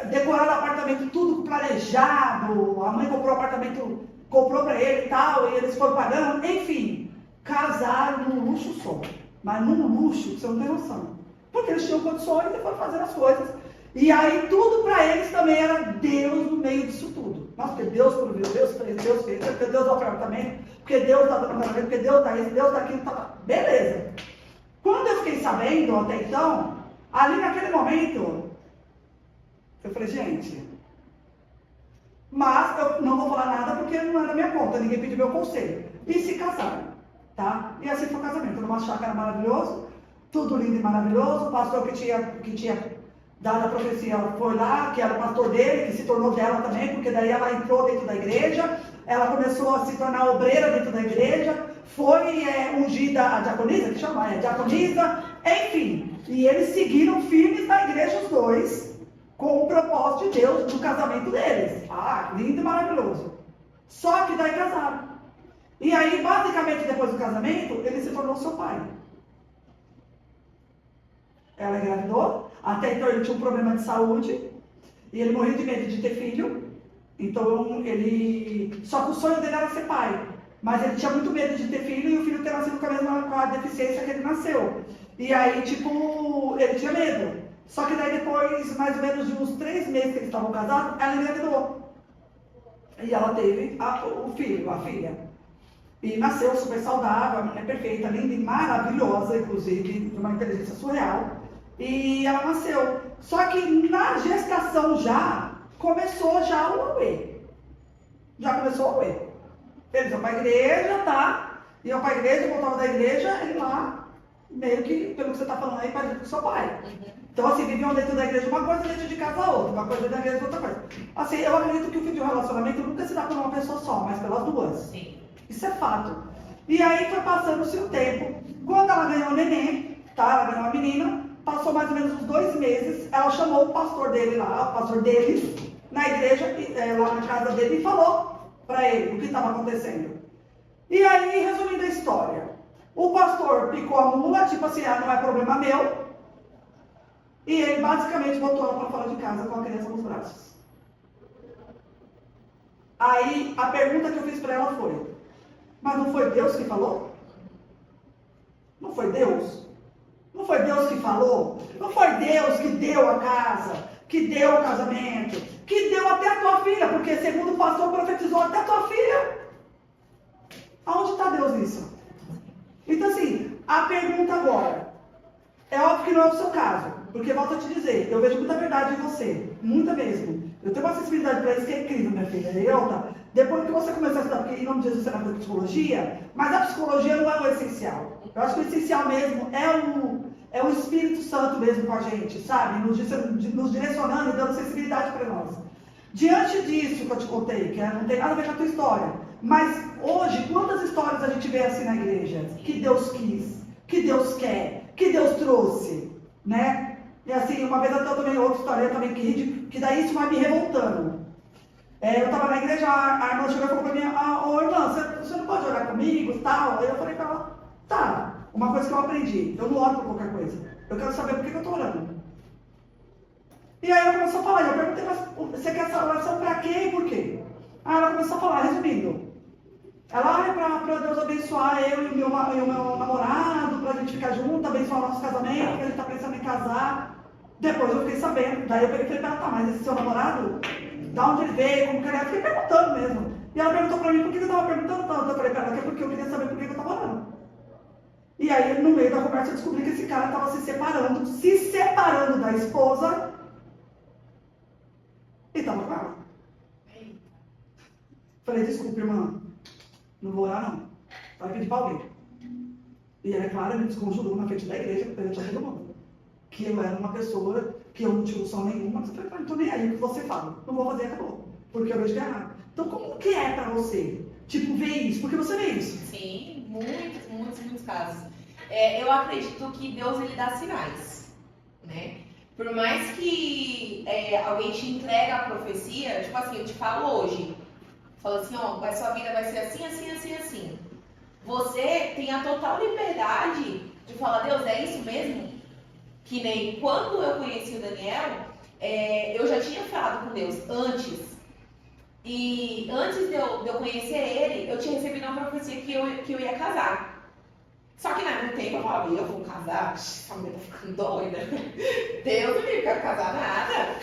decoraram o apartamento tudo planejado, a mãe comprou o apartamento, comprou para ele e tal, e eles foram pagando, enfim, casaram num luxo só, mas num luxo que você não tem noção, porque eles tinham condições e foram fazendo as coisas, e aí tudo para eles também era Deus no meio disso tudo. Nossa, porque Deus proviu, Deus fez, porque Deus dá o apartamento, porque Deus dá o apartamento, porque Deus dá isso, Deus dá aquilo, tá. Beleza. Quando eu fiquei sabendo, até então, ali naquele momento, eu falei, gente, mas eu não vou falar nada porque não era minha conta, ninguém pediu meu conselho. E se casaram, tá? E assim foi o casamento, numa chácara maravilhoso, tudo lindo e maravilhoso, o pastor que tinha dado a profecia foi lá, que era o pastor dele, que se tornou dela também, porque daí ela entrou dentro da igreja, ela começou a se tornar obreira dentro da igreja, foi ungida a diaconisa, que chama, diaconisa, enfim. E eles seguiram firmes na igreja os dois, com o propósito de Deus do casamento deles. Ah, lindo e maravilhoso. Só que daí casaram. E aí, basicamente, depois do casamento, ele se tornou seu pai. Ela engravidou, até então ele tinha um problema de saúde, e ele morreu de medo de ter filho. Então, só que o sonho dele era ser pai. Mas ele tinha muito medo de ter filho e o filho ter nascido com a deficiência que ele nasceu. E aí, ele tinha medo. Só que daí depois, mais ou menos de uns 3 meses que eles estavam casados, ela engravidou. E ela teve o filho, a filha. E nasceu super saudável, a menina perfeita, linda e maravilhosa, inclusive, de uma inteligência surreal. E ela nasceu. Só que na gestação começou já o auê. Já começou o auê. Eles iam para a igreja, tá? Iam para a igreja, voltavam da igreja, ele lá, meio que, pelo que você está falando aí, parecido com seu pai. Então, assim, viviam dentro da igreja uma coisa, dentro de casa outra, uma coisa dentro da igreja outra coisa. Assim, eu acredito que o fim de um relacionamento nunca se dá por uma pessoa só, mas pelas duas. Sim. Isso é fato. E aí foi passando-se o tempo. Quando ela ganhou o neném, tá? Ela ganhou a menina, passou mais ou menos uns 2 meses, ela chamou o pastor dele lá, o pastor deles, na igreja, lá na casa dele, e falou para ele o que estava acontecendo. E aí, resumindo a história, o pastor picou a mula, tipo assim, não é problema meu, e ele basicamente botou ela para fora de casa com a criança nos braços. Aí, a pergunta que eu fiz para ela foi, mas não foi Deus que falou? Não foi Deus? Não foi Deus que falou? Não foi Deus que deu a casa, que deu o casamento, que deu até a tua filha, porque segundo o pastor profetizou até a tua filha. Aonde está Deus nisso? Então assim, a pergunta agora, é óbvio que não é o seu caso, porque volto a te dizer, eu vejo muita verdade em você, muita mesmo. Eu tenho uma sensibilidade para isso que é incrível, minha filha. Depois que você começar a estudar, porque em nome de Jesus você vai fazer psicologia, mas a psicologia não é o essencial. Eu acho que o essencial mesmo é o Espírito Santo mesmo com a gente, sabe? Nos direcionando e dando sensibilidade para nós. Diante disso que eu te contei, que não tem nada a ver com a tua história, mas hoje, quantas histórias a gente vê assim na igreja? Que Deus quis, que Deus quer, que Deus trouxe, né? E assim, uma vez eu também outra história também que daí isso vai me revoltando. Eu estava na igreja, a irmã chegou e falou pra mim, ô irmã, você não pode orar comigo e tal? Aí eu falei pra ela, tá, uma coisa que eu aprendi, eu não oro por qualquer coisa. Eu quero saber por que eu tô orando. E aí ela começou a falar, eu perguntei, mas você quer essa oração pra quê e por quê? Aí ela começou a falar, resumindo. Ela é para Deus abençoar eu e o meu namorado, para a gente ficar junto, abençoar o nosso casamento, que a gente está pensando em casar. Depois eu fiquei sabendo, daí eu peguei e falei pra ela, tá, mas esse seu namorado, da onde ele veio, como que ele é? Eu fiquei perguntando mesmo. E ela perguntou pra mim por que eu estava perguntando tanto. Eu falei pra ela que é porque eu queria saber por que eu estava orando. E aí, no meio da conversa, eu descobri que esse cara estava se separando da esposa e estava com ela. Falei, desculpa, irmã. Não vou orar, não. Vai pedir para alguém. E ela, é claro, me desconjurou na frente da igreja, perante a todo mundo. Que eu era uma pessoa que eu não tinha noção nenhuma. Mas eu falei, não estou nem aí o que você fala. Não vou fazer, acabou. Porque eu vejo que é errado. Então, como que é para você? Tipo, ver isso? Porque você vê isso. Sim, muitos casos. Eu acredito que Deus, ele dá sinais, né? Por mais que alguém te entregue a profecia, tipo assim, eu te falo hoje. Fala assim, ó, a sua vida vai ser assim, assim, assim, assim. Você tem a total liberdade de falar, Deus, é isso mesmo? Que nem quando eu conheci o Daniel, eu já tinha falado com Deus antes. E antes de eu conhecer ele, eu tinha recebido uma profecia que eu ia casar. Só que naquele tempo eu falava, eu vou casar? Essa mulher tá ficando doida. Deus não me quer casar nada.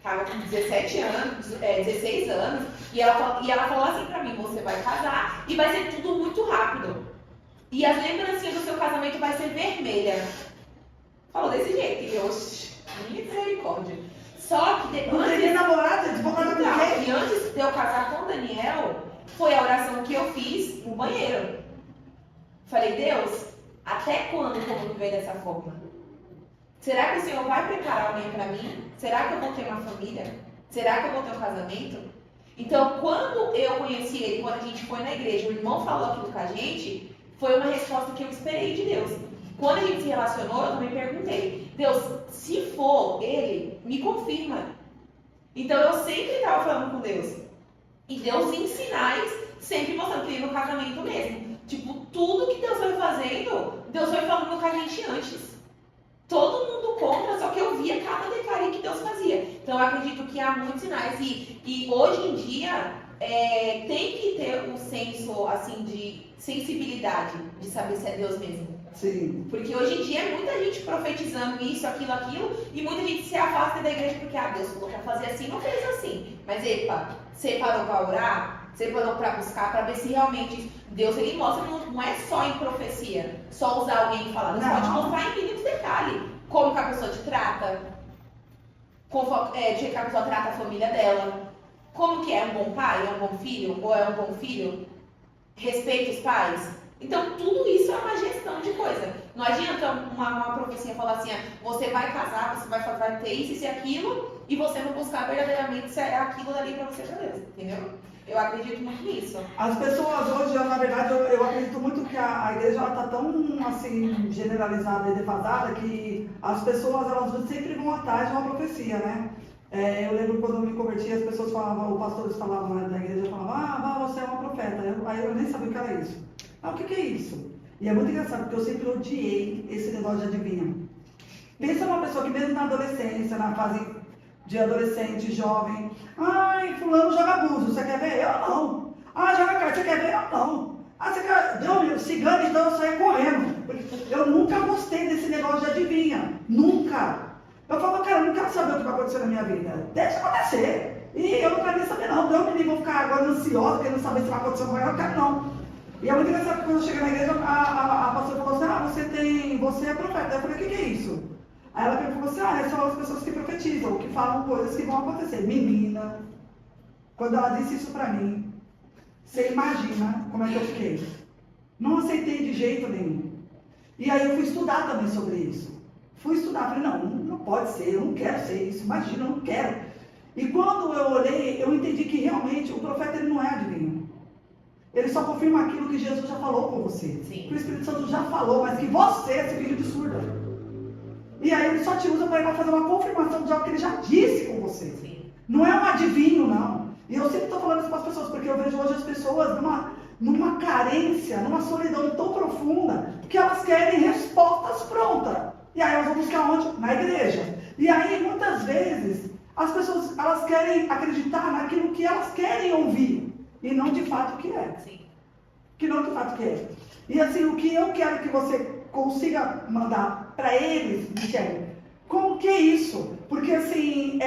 Tava com 17 anos, 16 anos, e ela falou assim pra mim, você vai casar e vai ser tudo muito rápido. E as lembrancinhas do seu casamento vai ser vermelha. Falou desse jeito, e eu, misericórdia. Só que antes de eu casar com o Daniel, foi a oração que eu fiz no banheiro. Falei, Deus, até quando que eu vou viver dessa forma? Será que o Senhor vai preparar alguém para mim? Será que eu vou ter uma família? Será que eu vou ter um casamento? Então, quando eu conheci ele, quando a gente foi na igreja, o irmão falou aquilo com a gente, foi uma resposta que eu esperei de Deus. Quando a gente se relacionou, eu também perguntei, Deus, se for ele, me confirma. Então, eu sempre estava falando com Deus. E Deus, em sinais, sempre mostrando que ele no casamento mesmo. Tipo, tudo que Deus foi fazendo, Deus foi falando com a gente antes. Todo mundo contra, só que eu via cada detalhe que Deus fazia. Então eu acredito que há muitos sinais. E hoje em dia tem que ter um senso assim de sensibilidade, de saber se é Deus mesmo. Sim. Porque hoje em dia é muita gente profetizando isso, aquilo, e muita gente se afasta da igreja porque Deus falou para fazer assim, não fez assim. Mas epa, você parou para orar? Você parou para buscar, para ver se realmente Deus ele mostra, não é só em profecia, só usar alguém e falar. Deus pode mostrar em mínimos detalhes. Como que a pessoa te trata, do jeito que a pessoa trata a família dela, como que é um bom pai, é um bom filho, ou é um bom filho, respeita os pais. Então tudo isso é uma gestão de coisa. Não adianta uma profecia falar assim, você vai casar, você vai ter isso e aquilo, e você não buscar verdadeiramente se é aquilo dali para você, pra Deus, entendeu? Eu acredito muito nisso. As pessoas hoje, na verdade, eu acredito muito que a igreja está tão assim, generalizada e defasada que as pessoas elas sempre vão atrás de uma profecia, né? Eu lembro quando eu me converti, as pessoas falavam, os pastores falavam na igreja, falavam, você é uma profeta. Aí eu nem sabia o que era isso. O que é isso? E é muito engraçado, porque eu sempre odiei esse negócio de adivinha. Pensa numa pessoa que mesmo na adolescência, na fase de adolescente, jovem, fulano joga abuso, você quer ver? Eu não. Joga carta, você quer ver? Eu não. Você quer... Deus, cigano, então eu saio correndo. Eu nunca gostei desse negócio de adivinha. Nunca. Eu falava, cara, eu não quero saber o que vai acontecer na minha vida. Deixa acontecer. E eu não quero nem saber, não. Deus me livre, vou ficar agora ansiosa, querendo saber se vai acontecer ou não. Eu não quero, não. E é muito engraçado que quando eu cheguei na igreja, a pastora falou assim, você é profeta. Eu falei, o que é isso? Aí ela falou assim, são as pessoas que profetizam, que falam coisas que vão acontecer. Menina, quando ela disse isso pra mim, você imagina como é que eu fiquei. Não aceitei de jeito nenhum. E aí eu fui estudar também sobre isso. Falei, não pode ser, eu não quero ser isso, imagina, eu não quero. E quando eu olhei, eu entendi que realmente o profeta ele não é adivinho. Ele só confirma aquilo que Jesus já falou com você. Sim. Que o Espírito Santo já falou, mas que você é esse filho de surda. E aí ele só te usa para fazer uma confirmação de algo que ele já disse com você. Sim. Não é um adivinho, não. E eu sempre estou falando isso para as pessoas, porque eu vejo hoje as pessoas numa carência, numa solidão tão profunda, que elas querem respostas prontas. E aí elas vão buscar onde? Na igreja. E aí, muitas vezes, as pessoas elas querem acreditar naquilo que elas querem ouvir, e não de fato o que é. Sim. Que não de fato o que é. E assim, o que eu quero que você consiga mandar para eles, Michele, como que é isso? Porque assim,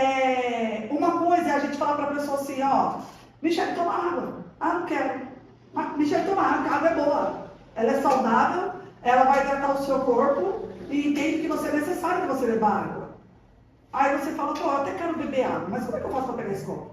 uma coisa é a gente falar para a pessoa assim, ó, Michele, toma água. Ah, não quero. Michele, toma água, a água é boa. Ela é saudável, ela vai hidratar o seu corpo e entende que você é necessário que você beba água. Aí você fala, pô, eu até quero beber água, mas como é que eu faço para pegar esse copo?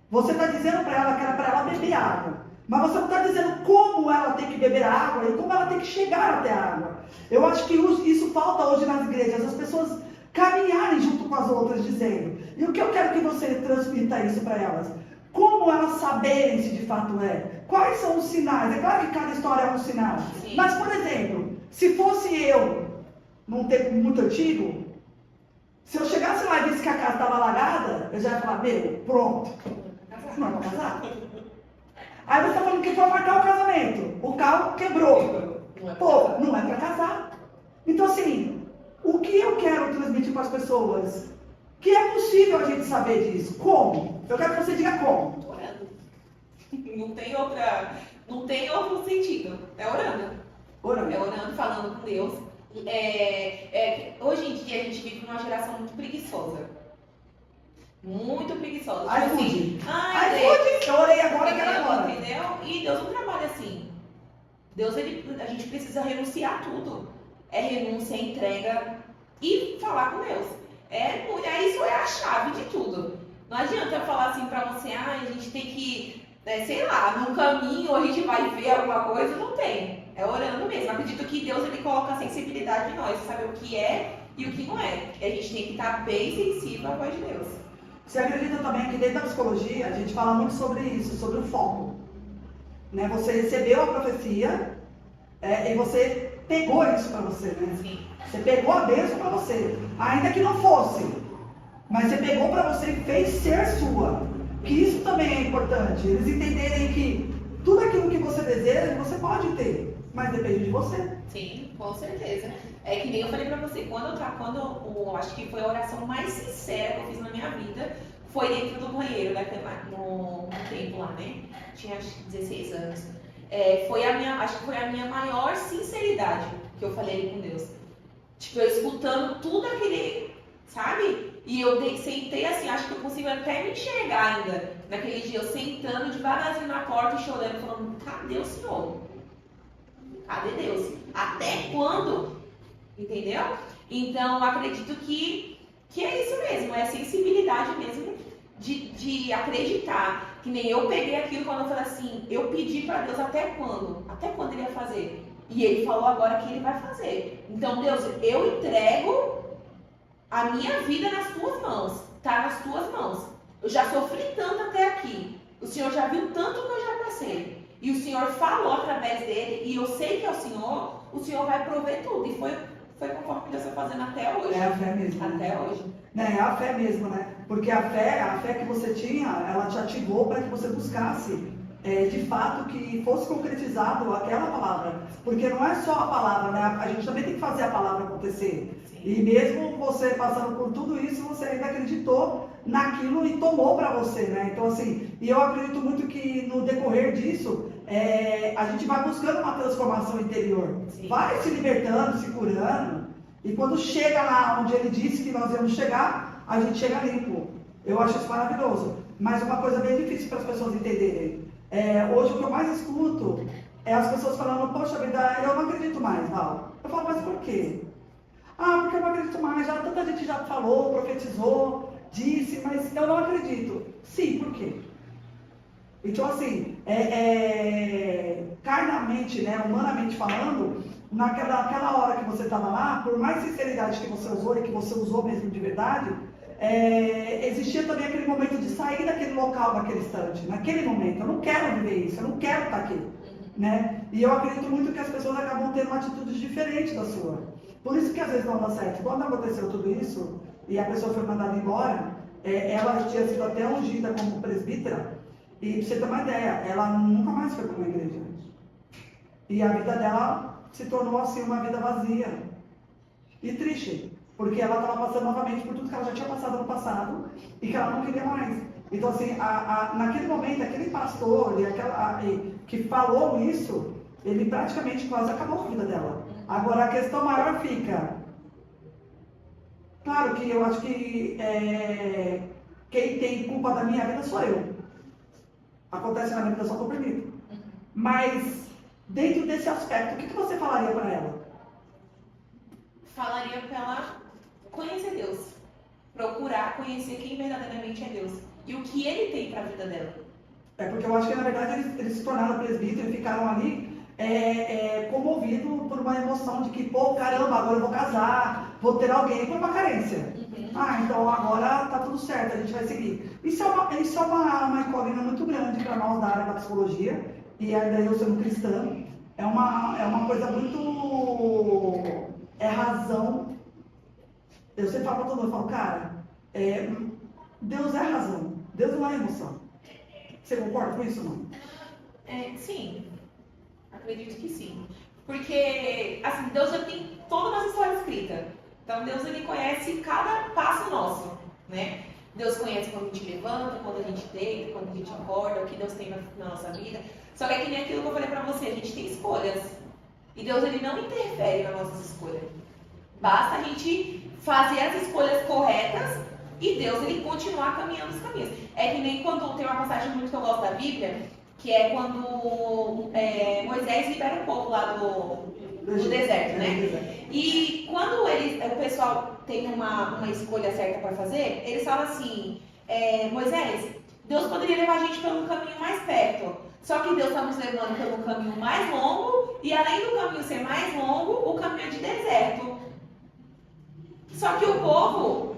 Você está dizendo para ela que era para ela beber água, mas você não está dizendo como ela tem que beber a água e como ela tem que chegar até a água. Eu acho que isso falta hoje nas igrejas, as pessoas caminharem junto com as outras, dizendo. E o que eu quero que você transmita isso para elas? Como elas saberem se de fato é? Quais são os sinais? É claro que cada história é um sinal. Sim. Mas, por exemplo, se fosse eu, num tempo muito antigo, se eu chegasse lá e visse que a casa estava alagada, eu já ia falar, meu, pronto. Não é para casar? Aí você está falando que foi marcar o casamento. O carro quebrou. Pô, não é para casar. Então, assim, o que eu quero transmitir para as pessoas? Que é possível a gente saber disso. Como? Eu quero que você diga como. Orando. Não tem outro sentido. É orando. Orando. É orando, falando com Deus. Hoje em dia a gente vive numa geração muito preguiçosa. Muito preguiçosa. iFood. Deus, Eu orei agora, que era agora. entendeu? E Deus não trabalha assim. Deus, a gente precisa renunciar a tudo. É renúncia, é entrega e falar com Deus. Isso é a chave de tudo. Não adianta eu falar assim pra você, a gente tem que, sei lá, num caminho a gente vai ver alguma coisa. Não tem. É orando mesmo. Acredito que Deus ele coloca a sensibilidade em nós, saber o que é e o que não é. E a gente tem que estar bem sensível à voz de Deus. Você acredita também que dentro da psicologia a gente fala muito sobre isso, sobre o foco. Né? Você recebeu a profecia e você pegou isso para você, né? Sim. Você pegou a bênção para você, ainda que não fosse. Mas você pegou para você e fez ser sua. Que isso também é importante. Eles entenderem que tudo aquilo que você deseja, você pode ter, mas depende de você. Sim, com certeza. É que nem eu falei pra você, quando eu acho que foi a oração mais sincera que eu fiz na minha vida, foi dentro do banheiro, no tempo lá, né? Tinha acho que 16 anos. Acho que foi a minha maior sinceridade que eu falei com Deus. Tipo, eu escutando tudo aquele, sabe? E eu sentei assim, acho que eu consigo até me enxergar ainda. Naquele dia, eu sentando devagarzinho na porta e chorando, falando, cadê o Senhor? Cadê Deus? Até quando? Entendeu? Então, acredito que é isso mesmo, é a sensibilidade mesmo de acreditar. Que nem eu peguei aquilo quando eu falei assim, eu pedi para Deus até quando? Até quando ele ia fazer? E ele falou agora que ele vai fazer. Então, Deus, eu entrego a minha vida nas tuas mãos. Tá nas tuas mãos. Eu já sofri tanto até aqui. O Senhor já viu tanto que eu já passei. E o Senhor falou através dele, e eu sei que é o Senhor vai prover tudo. E foi conforme Deus está fazendo até hoje. É a fé mesmo. Até hoje. É a fé mesmo, né? Porque a fé que você tinha, ela te ativou para que você buscasse, de fato, que fosse concretizado aquela palavra. Porque não é só a palavra, né? A gente também tem que fazer a palavra acontecer. Sim. E mesmo você passando por tudo isso, você ainda acreditou naquilo e tomou para você, né? Então, assim, e eu acredito muito que no decorrer disso, a gente vai buscando uma transformação interior. Sim. Vai se libertando, se curando, e quando chega lá onde ele disse que nós íamos chegar, a gente chega limpo. Eu acho isso maravilhoso. Mas uma coisa bem difícil para as pessoas entenderem. Hoje o que eu mais escuto é as pessoas falando, poxa vida, eu não acredito mais, Val. Eu falo, mas por quê? Porque eu não acredito mais, tanta gente já falou, profetizou, disse, mas eu não acredito. Sim, por quê? Então, assim, carnalmente, né, humanamente falando, naquela hora que você estava lá, por mais sinceridade que você usou e que você usou mesmo de verdade, existia também aquele momento de sair daquele local, daquele instante, naquele momento. Eu não quero viver isso, eu não quero estar aqui. Né? E eu acredito muito que as pessoas acabam tendo atitudes diferentes da sua. Por isso que às vezes não dá certo. Quando aconteceu tudo isso, e a pessoa foi mandada embora, ela tinha sido até ungida como presbítera, e pra você ter uma ideia, ela nunca mais foi para uma igreja. E a vida dela se tornou assim uma vida vazia e triste, porque ela estava passando novamente por tudo que ela já tinha passado no passado e que ela não queria mais. Então, assim, naquele momento, aquele pastor que falou isso, ele praticamente quase acabou com a vida dela. Agora, a questão maior fica... Claro que eu acho que quem tem culpa da minha vida sou eu. Acontece na minha vida só que eu permito. Mas, dentro desse aspecto, o que você falaria para ela? Falaria para ela conhecer Deus. Procurar conhecer quem verdadeiramente é Deus. E o que Ele tem para a vida dela. Porque eu acho que, na verdade, eles se tornaram presbíteros e ficaram ali comovidos por uma emoção de que, pô, caramba, agora eu vou casar, vou ter alguém, por uma carência. Então agora tá tudo certo, a gente vai seguir. Isso é uma incógnita muito grande para nós da área da psicologia, e daí eu sendo cristã, é uma coisa muito... É razão. Eu sempre falo para todo mundo, eu falo, cara, Deus é razão, Deus não é emoção. Você concorda com isso, não? Sim, acredito que sim. Porque, assim, Deus já tem toda a nossa história escrita. Então, Deus, Ele conhece cada passo nosso, né? Deus conhece quando a gente levanta, quando a gente deita, quando a gente acorda, o que Deus tem na nossa vida. Só que é que nem aquilo que eu falei pra você, a gente tem escolhas. E Deus, Ele não interfere nas nossas escolhas. Basta a gente fazer as escolhas corretas e Deus, Ele continuar caminhando os caminhos. É que nem quando tem uma passagem muito que eu gosto da Bíblia, que é quando Moisés libera o povo lá do deserto, né? E quando o pessoal tem uma escolha certa para fazer, eles falam assim, Moisés, Deus poderia levar a gente pelo caminho mais perto, só que Deus está nos levando pelo caminho mais longo, e além do caminho ser mais longo, o caminho é de deserto. Só que o povo,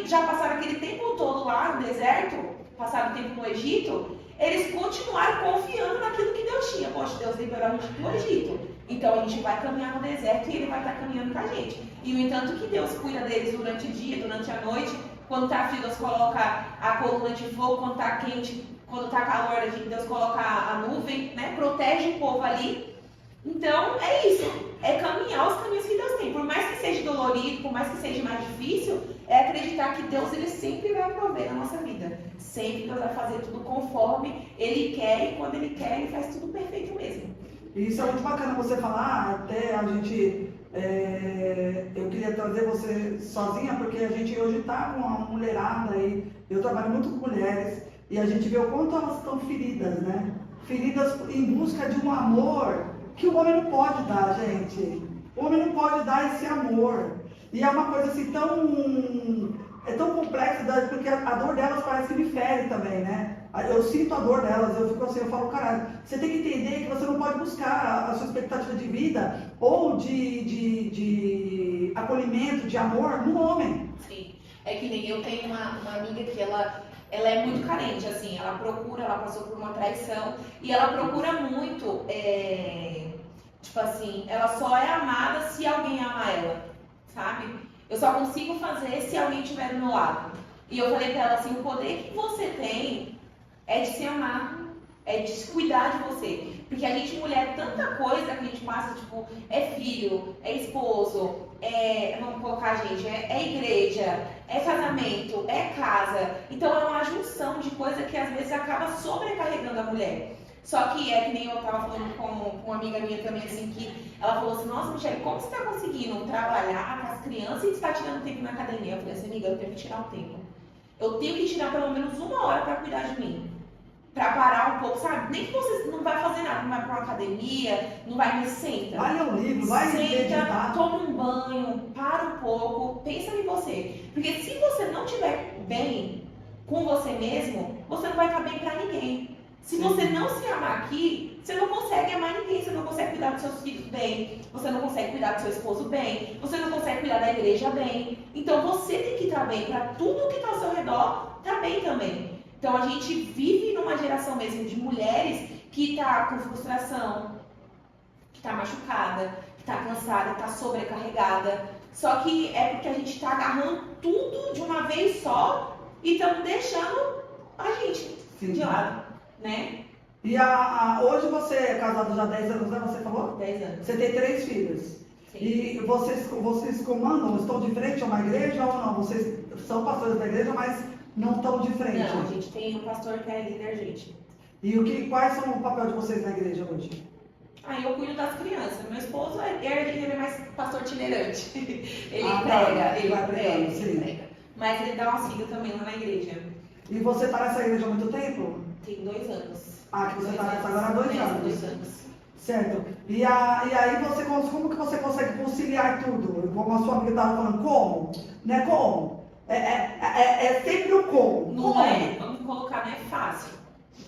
já passaram aquele tempo todo lá no deserto, passaram o tempo no Egito, eles continuaram confiando naquilo que Deus tinha. Poxa, Deus liberou a gente do Egito. Então a gente vai caminhar no deserto e Ele vai estar caminhando com a gente. E no entanto que Deus cuida deles durante o dia, durante a noite. Quando está frio, Deus coloca a coluna de fogo. Quando está quente, quando está calor, Deus coloca a nuvem, né? Protege o povo ali. Então é isso. É caminhar os caminhos que Deus tem. Por mais que seja dolorido, por mais que seja mais difícil, é acreditar que Deus, Ele sempre vai prover na nossa vida. Sempre Deus vai fazer tudo conforme Ele quer, e quando Ele quer, Ele faz tudo perfeito mesmo. Isso é muito bacana você falar, até a gente, eu queria trazer você sozinha, porque a gente hoje está com uma mulherada aí, eu trabalho muito com mulheres, e a gente vê o quanto elas estão feridas, né? Feridas em busca de um amor que o homem não pode dar, gente. O homem não pode dar esse amor. E é uma coisa assim tão complexa, porque a dor delas parece que me fere também, né? Eu sinto a dor delas, eu fico assim, eu falo, cara, você tem que entender que você não pode buscar a sua expectativa de vida ou de acolhimento, de amor no homem. Sim, é que nem eu tenho uma amiga que ela é muito carente, assim, ela passou por uma traição e ela procura muito, tipo assim, ela só é amada se alguém ama ela, sabe? Eu só consigo fazer se alguém estiver do meu lado. E eu falei pra ela assim, o poder que você tem é de se amar, é de se cuidar de você. Porque a gente, mulher, tanta coisa que a gente passa, tipo, é filho, é esposo, vamos colocar a gente, é igreja, é casamento, é casa. Então é uma junção de coisa que às vezes acaba sobrecarregando a mulher. Só que é que nem eu tava falando com uma amiga minha também, assim, que ela falou assim, nossa, Michele, como você tá conseguindo trabalhar com as crianças e você tá tirando tempo na academia? Eu falei assim, amiga, eu tenho que tirar um tempo. Eu tenho que tirar pelo menos 1 hora pra cuidar de mim. Pra parar um pouco, sabe? Nem que você não vai fazer nada, não vai pra uma academia, não vai, mas senta. Vai ler um livro, vai meditar. Toma um banho, para um pouco, pensa em você. Porque se você não estiver bem com você mesmo, você não vai estar bem pra ninguém. Se você não se amar aqui, você não consegue amar ninguém, você não consegue cuidar dos seus filhos bem, você não consegue cuidar do seu esposo bem, você não consegue cuidar da igreja bem. Então você tem que estar bem para tudo que está ao seu redor estar bem também. Então a gente vive numa geração mesmo de mulheres que está com frustração, que está machucada, que está cansada, que está sobrecarregada. Só que é porque a gente está agarrando tudo de uma vez só e estamos deixando a gente Sim. de lado, né? E hoje você é casado já há 10 anos, né? Você falou? 10 anos. Você tem 3 filhos. Sim. E vocês comandam, estão de frente a uma igreja ou não? Vocês são pastores da igreja, mas não estão de frente. Não, a gente tem um pastor que é líder, gente. E quais são o papel de vocês na igreja hoje? Aí eu cuido das crianças. Meu esposo ele é mais pastor itinerante. Ele tá. prega, Ele vai pregando, sim. ele prega. Mas ele dá auxílio também lá na igreja. E você está nessa igreja há muito tempo? Tem 2 anos. Que você está nessa agora há 2 anos. 2 anos. Certo. E aí como que você consegue conciliar tudo? Como a sua amiga estava falando, como? Né? Como? É sempre o como. Não Como? vamos colocar, não é fácil.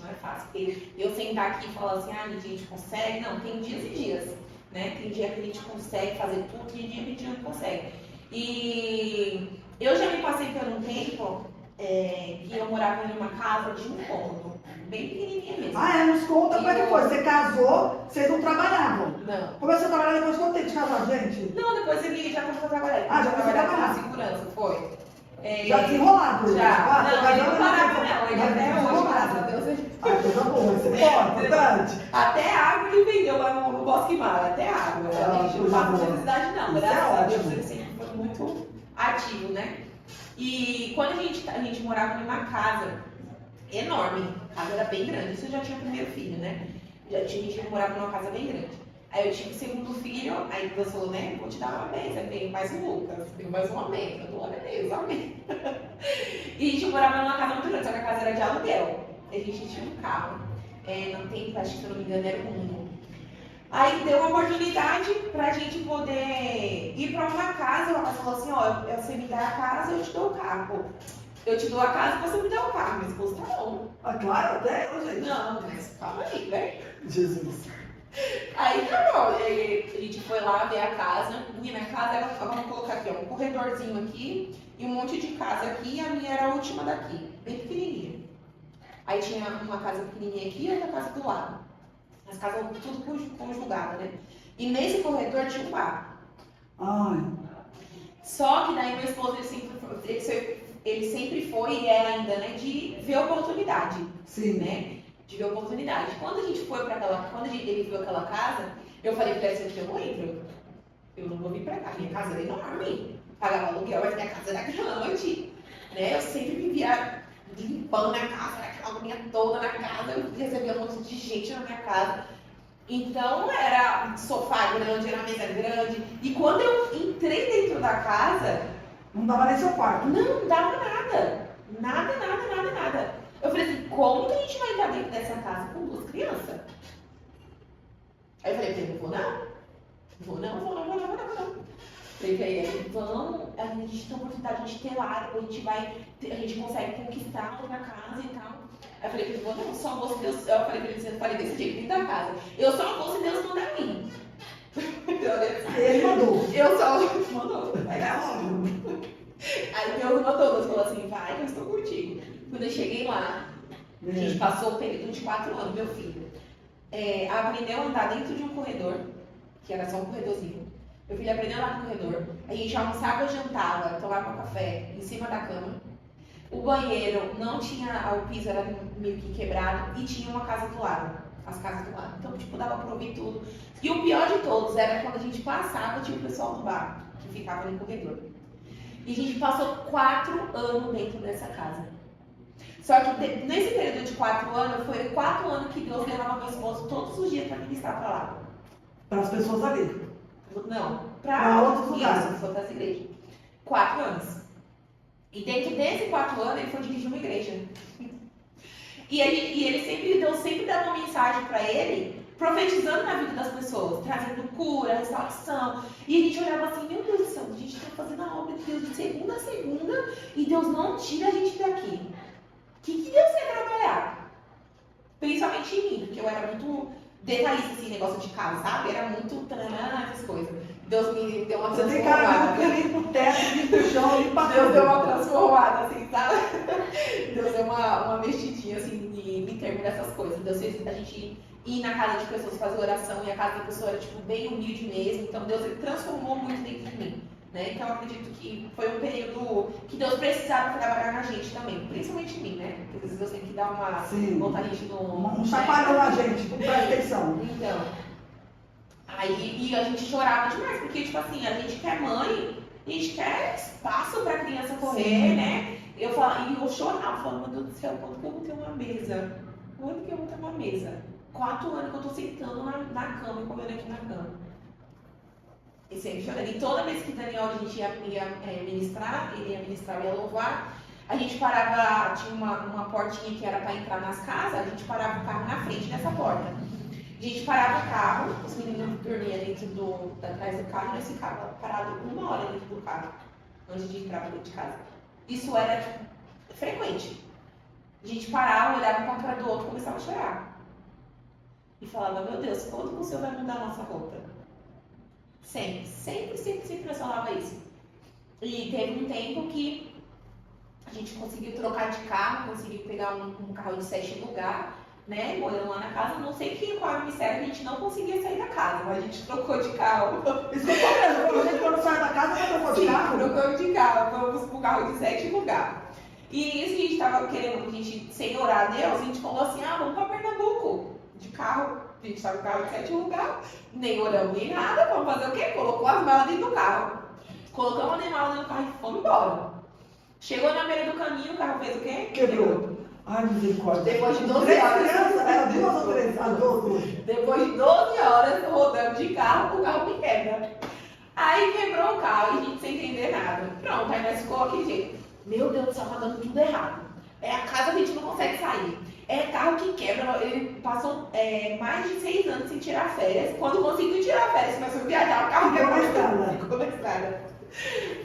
Não é fácil. Eu sentar aqui e falar assim, a gente consegue. Não, tem dias e dias. Né? Tem dia que a gente consegue fazer tudo, tem dia que a gente não consegue. E eu já me passei por um tempo que eu morava em uma casa de um cômodo, bem pequenininha mesmo. Nos conta como é que foi. Você casou, vocês não trabalhavam. Não. Começou a trabalhar depois de quanto tempo de casar, gente? Não, depois ele já começou a trabalhar. Já começou a trabalhar. Na segurança, foi. Já desenrolado. Já. Não, ele não parava, parava, não. Ele até hoje, graças a Deus, ele coisa boa, isso é importante. Até água ele vendeu lá no Bosque Mar, até água. Gente, não passa boa. necessidade não, Isso graças a Deus ótimo. ele sempre foi muito ativo, né? E quando a gente morava numa casa enorme, a casa era bem grande, isso eu já tinha o primeiro filho, né? A gente morava numa casa bem grande. Aí eu tive o segundo filho, aí Deus falou, né? Vou te dar uma bênção, tenho mais um Lucas, tenho mais um amém. Glória a Deus, amém. E a gente morava numa casa muito grande, só que a casa era de aluguel. A gente tinha um carro. Não tem, acho que se eu não me engano, era o Uno. Aí deu uma oportunidade pra gente poder ir pra uma casa. Ela falou assim, ó, você me dá a casa, eu te dou o carro. Eu te dou a casa, você me dá o carro. Minha esposa tá bom. Claro, até eu, gente. Não, mas calma aí, né? Jesus. Aí tá bom, aí a gente foi lá ver a casa. Minha casa era, vamos colocar aqui, ó, um corredorzinho aqui e um monte de casa aqui. E a minha era a última daqui, bem pequenininha. Aí tinha uma casa pequenininha aqui e outra casa do lado. As casas tudo conjugadas, né? E nesse corredor tinha um bar. Só que daí meu esposo, ele sempre foi e é ainda, né? De ver oportunidade. Sim. Né? De ver oportunidade. Quando a gente foi pra ele viu aquela casa, eu falei pra ele assim, eu não entro. Eu não vou vir pra cá. Minha casa era enorme. Pagava aluguel, mas minha casa era grande. Né? Eu sempre vivia limpando a casa, aquela agonia toda na casa, eu recebia um monte de gente na minha casa. Então era sofá grande, era mesa grande. E quando eu entrei dentro da casa, não dava nem seu quarto. Não dava nada. Nada. Eu falei assim, como que a gente vai entrar dentro dessa casa com 2 crianças? Aí eu falei pra ele, vou não. Falei pra ele, vamos, a gente tem a oportunidade de a gente ter lá, depois a gente consegue conquistar outra casa e tal. Aí eu falei pra ele, vou não, só vou se Deus, eu falei pra ele, eu falei desse jeito, dentro da casa. Eu só vou se Deus mandar a mim. Ele mandou. Eu só mandou. óbvio. Aí Deus mandou, Deus falou assim, vai que eu estou contigo. Quando eu cheguei lá, a gente passou o período de 4 anos, meu filho. Aprendeu a andar dentro de um corredor, que era só um corredorzinho. Meu filho aprendeu lá no corredor. A gente almoçava, jantava, tomava café em cima da cama. O banheiro não tinha, o piso era meio que quebrado e tinha uma casa do lado. As casas do lado. Então, tipo, dava pra ouvir tudo. E o pior de todos era quando a gente passava, tinha o pessoal do bar, que ficava no corredor. E a gente passou 4 anos dentro dessa casa. Só que nesse período de 4 anos, foi 4 anos que Deus levava meu esposo todos os dias para ministrar pra lá. Para as pessoas ali. Não, para outros lugares. Outras igrejas. 4 anos. E dentro desses 4 anos, ele foi dirigir uma igreja. E Deus sempre dava uma mensagem para ele, profetizando na vida das pessoas, trazendo cura, restauração. E a gente olhava assim, meu Deus do céu, a gente está fazendo a obra de Deus de segunda a segunda e Deus não tira a gente daqui. O que Deus quer trabalhar? Principalmente em mim, porque eu era muito detalhista, assim, negócio de casa, sabe? Era muito essas coisas. Deus me deu uma transformada. Você tem cara que limpa o teto, limpa o chão, limpa tudo. Deus deu uma transformada, assim, sabe? Deus deu uma mexidinha, assim, em termos dessas coisas. Deus fez a gente ir na casa de pessoas fazer oração, e a casa da pessoa era, tipo, bem humilde mesmo. Então, Deus ele transformou muito dentro de mim. né? Então eu acredito que foi um período que Deus precisava trabalhar na gente também, principalmente em mim, né? Porque às vezes Deus tem que dar uma botar a gente no... Um chaparrão na gente, presta atenção. Então, aí a gente chorava demais, porque tipo assim, a gente quer mãe, a gente quer espaço pra criança correr, né? Eu chorava, falando, meu Deus do céu, quando que eu vou ter uma mesa? Quando que eu vou ter uma mesa? 4 anos que eu tô sentando na cama e comendo aqui na cama. E sempre chorando. E toda vez que Daniel a gente ia ministrar, ele ia ministrar, ia louvar, a gente parava, tinha uma portinha que era para entrar nas casas, a gente parava o carro na frente dessa porta. A gente parava o carro, os meninos dormiam dentro atrás do carro, nós ficava parado 1 hora dentro do carro, antes de entrar para dentro de casa. Isso era frequente. A gente parava, olhava um para o outro e começava a chorar. E falava, meu Deus, quando o Senhor vai mudar a nossa roupa? Sempre nós falava isso. E teve um tempo que a gente conseguiu trocar de carro, conseguiu pegar um carro de 7 lugar, né? Morando lá na casa, não sei qual era o mistério, a gente não conseguia sair da casa, mas a gente trocou de carro. Isso foi mesmo, a gente quando sai da casa, já trocou de carro? Trocou de carro, vamos pro carro de 7 lugar. E isso a gente tava querendo, a gente, sem orar a Deus, a gente falou assim, vamos pra Pernambuco, de carro. A gente estava no carro de 7 lugar, nem oramos nem nada, vamos fazer o quê? Colocou as malas dentro do carro. Colocamos as malas dentro do carro e fomos embora. Chegou na beira do caminho, o carro fez o quê? Quebrou. Ai, misericórdia. Depois de 12 3 horas. crianças, era 2 ou 3? Adultos. Depois de 12 horas rodando de carro, o carro me quebra. Aí quebrou o carro e a gente sem entender nada. Pronto, aí nós ficou aqui, gente. Meu Deus do céu, tá dando tudo errado. É a casa, a gente não consegue sair. É carro que quebra, ele passou mais de 6 anos sem tirar férias. Quando conseguiu tirar férias, começou a viajar, o carro quebrou na estrada. Ficou na estrada.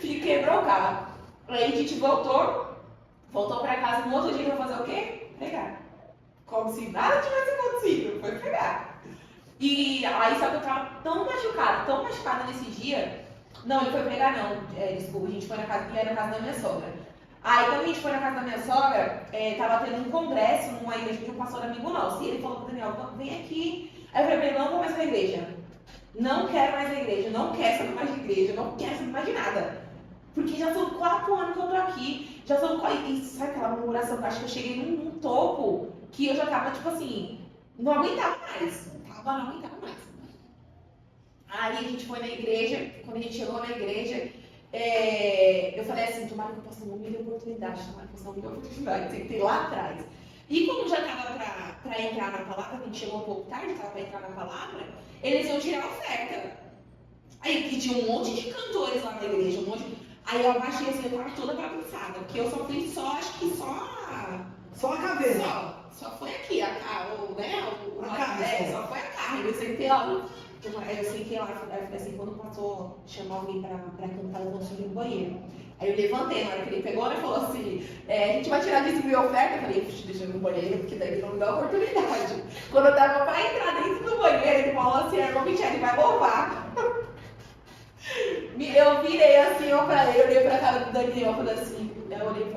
Quebrou o carro. Aí a gente voltou pra casa, no outro dia pra fazer o quê? Pregar. Como se nada tivesse acontecido, foi pregar. E aí só que eu tava tão machucada nesse dia. Não, ele foi pregar não, desculpa, a gente foi na casa, ele era na casa da minha sogra. Aí quando a gente foi na casa da minha sogra, tava tendo um congresso numa igreja de um pastor amigo nosso. E ele falou pro Daniel, vem aqui. Aí eu falei, não vou mais pra igreja. Não quero mais a igreja, não quero saber mais de igreja, não quero saber mais de nada. Porque já são 4 anos que eu tô aqui. Já são e sabe aquela murmuração que eu acho que eu cheguei num topo que eu já tava, tipo assim, não aguentava mais. Não aguentava mais. Aí a gente foi na igreja, quando a gente chegou na igreja, eu falei assim, tomara que o pastor não me dê oportunidade, tomara que o pastor não me dê oportunidade, sentei lá atrás. E como já estava para entrar na palavra, a gente chegou um pouco tarde, estava para entrar na palavra, eles iam tirar a oferta. Aí que tinha um monte de cantores lá na igreja, Aí eu abaixei assim, eu tava toda bagunçada, porque eu só fui acho que Só a caveira. Só foi aqui, só foi a carne, eu sentei lá, falei assim, quando o pastor chamar alguém pra cantar, eu vou subir no banheiro. Aí eu levantei, na hora que ele pegou, ele falou assim, a gente vai tirar disso minha oferta. Eu falei, deixa eu ir no banheiro, porque daí ele não me dá oportunidade. Quando eu tava pra entrar dentro do banheiro, ele falou assim, irmão Michele, vai louvar. Eu virei assim, eu olhei pra cara do Daniel, falei assim,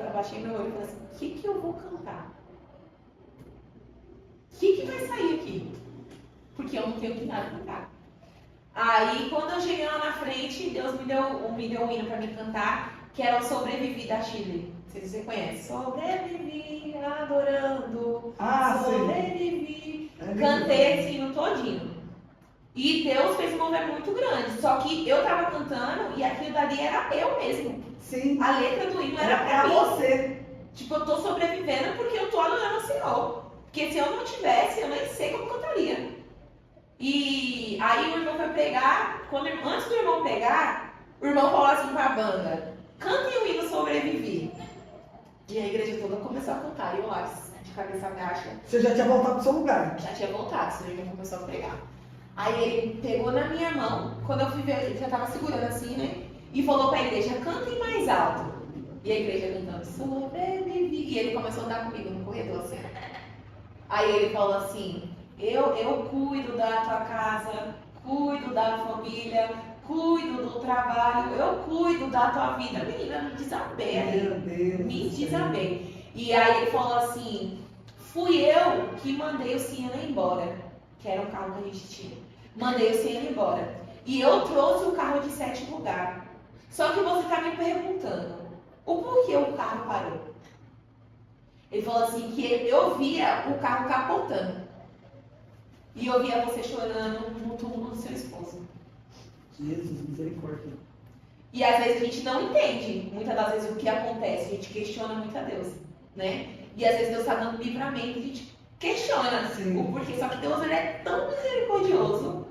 abaixei meu olho e falei assim, o que eu vou cantar? O que vai sair aqui? Porque eu não tenho que nada cantar. Aí, quando eu cheguei lá na frente, Deus me deu um hino para me cantar, que era o Sobrevivi da Chile. Não sei se você conhece. Sobrevivi adorando, sobrevivi. Cantei esse hino todinho. E Deus fez um mover muito grande. Só que eu tava cantando e aquilo dali era eu mesmo. Sim. A letra do hino era pra mim. Você. Tipo, eu tô sobrevivendo porque eu tô adorando o Senhor. Porque se eu não tivesse, eu nem sei como cantaria. E aí o irmão foi pregar, antes do irmão pregar, o irmão falou assim pra banda, cantem o hino Sobrevivi. E a igreja toda começou a cantar, e eu lá, de cabeça baixa. Você já tinha voltado pro seu lugar? Já tinha voltado, senão o irmão começou a pregar. Aí ele pegou na minha mão, quando eu fui ver, ele já tava segurando assim, né? E falou pra igreja, cantem mais alto. E a igreja cantando, Sobrevivi. E ele começou a andar comigo no corredor, assim. Aí ele falou assim, eu cuido da tua casa, cuido da família, cuido do trabalho, eu cuido da tua vida. Menina, me desabei. Me desabei. E aí ele falou assim, fui eu que mandei o Siena embora, que era um carro que a gente tinha. Mandei o Siena embora. E eu trouxe o carro de 7 lugar. Só que você tá me perguntando, o porquê o carro parou? Ele falou assim, que eu via o carro capotando. E eu via você chorando no túmulo do seu esposo. Jesus, misericórdia. E às vezes a gente não entende, muitas das vezes, o que acontece. A gente questiona muito a Deus, né? E às vezes Deus está dando livramento e a gente questiona o porquê. Só que Deus, ele é tão misericordioso,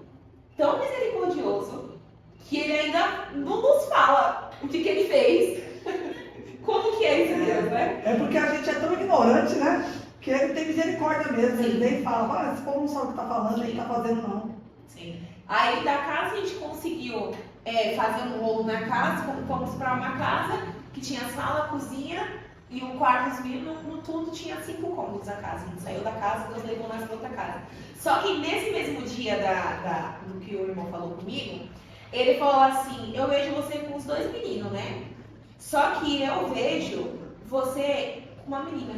que ele ainda não nos fala o que ele fez. Como que é esse Deus, né? É porque a gente é tão ignorante, né? Que ele tem misericórdia mesmo. Sim. Ele vem e fala, esse povo não sabe o que tá falando, nem tá fazendo não. Sim. Aí da casa a gente conseguiu fazer um rolo na casa, fomos para uma casa que tinha sala, cozinha e um quarto subindo, no tudo tinha 5 cômodos a casa. A gente saiu da casa, Deus levou nós para outra casa. Só que nesse mesmo dia do que o irmão falou comigo, ele falou assim, eu vejo você com os 2 meninos, né? Só que eu vejo você com uma menina.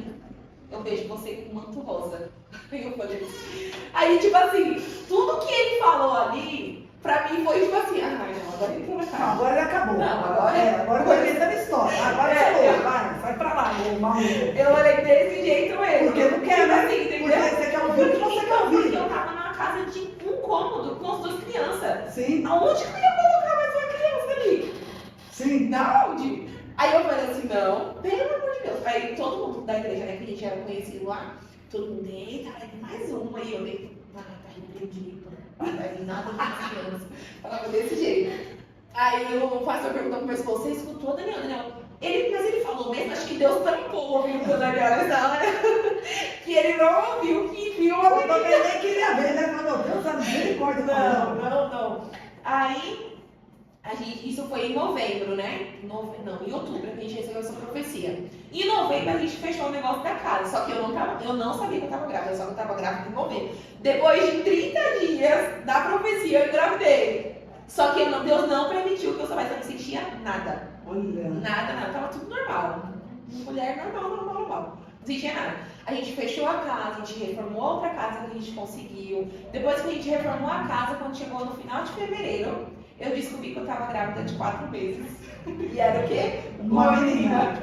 Eu vejo você com manto rosa. Eu falei assim. Aí, tipo assim, tudo que ele falou ali, pra mim foi tipo assim, ai não, agora ele vai Não, agora ele acabou. Não, agora vai inventando história. Agora vai pra lá, ô maluco. Eu olhei desse jeito mesmo. Porque não quer, né? Assim, entendeu? Porque você quer ouvir o que você quer ouvir. Porque eu tava numa casa de um cômodo com as 2 crianças. Sim. Aonde que eu ia colocar mais uma criança ali? Sim. Na onde? Aí eu falei assim, não, pelo amor de Deus. Aí todo mundo da igreja, né, que a gente era conhecido lá, todo mundo, eita, mais uma. Aí eu dei, tá repreendido, não vai vir nada de criança. Falava desse jeito. Aí o pastor perguntou pro meu esposo, você escutou, Daniel? Mas ele falou mesmo, acho que Deus tampou ouvindo o Daniel nessa hora. Que ele não ouviu, que viu a menina. Eu nem queria ver, né? Meu Deus, a misericórdia. Não. Aí, isso foi em novembro, né? Em outubro que a gente recebeu essa profecia. Em novembro a gente fechou o negócio da casa, só que eu não sabia que eu estava grávida, só que eu estava grávida em novembro. Depois de 30 dias da profecia eu engravidei. Só que Deus não permitiu que eu soubesse, eu não sentia nada. Olha. Nada, tava tudo normal. Mulher normal. Não sentia nada. A gente fechou a casa, a gente reformou a outra casa que a gente conseguiu. Depois que a gente reformou a casa, quando chegou no final de fevereiro, eu descobri que eu estava grávida de 4 meses. E era o quê? Uma menina.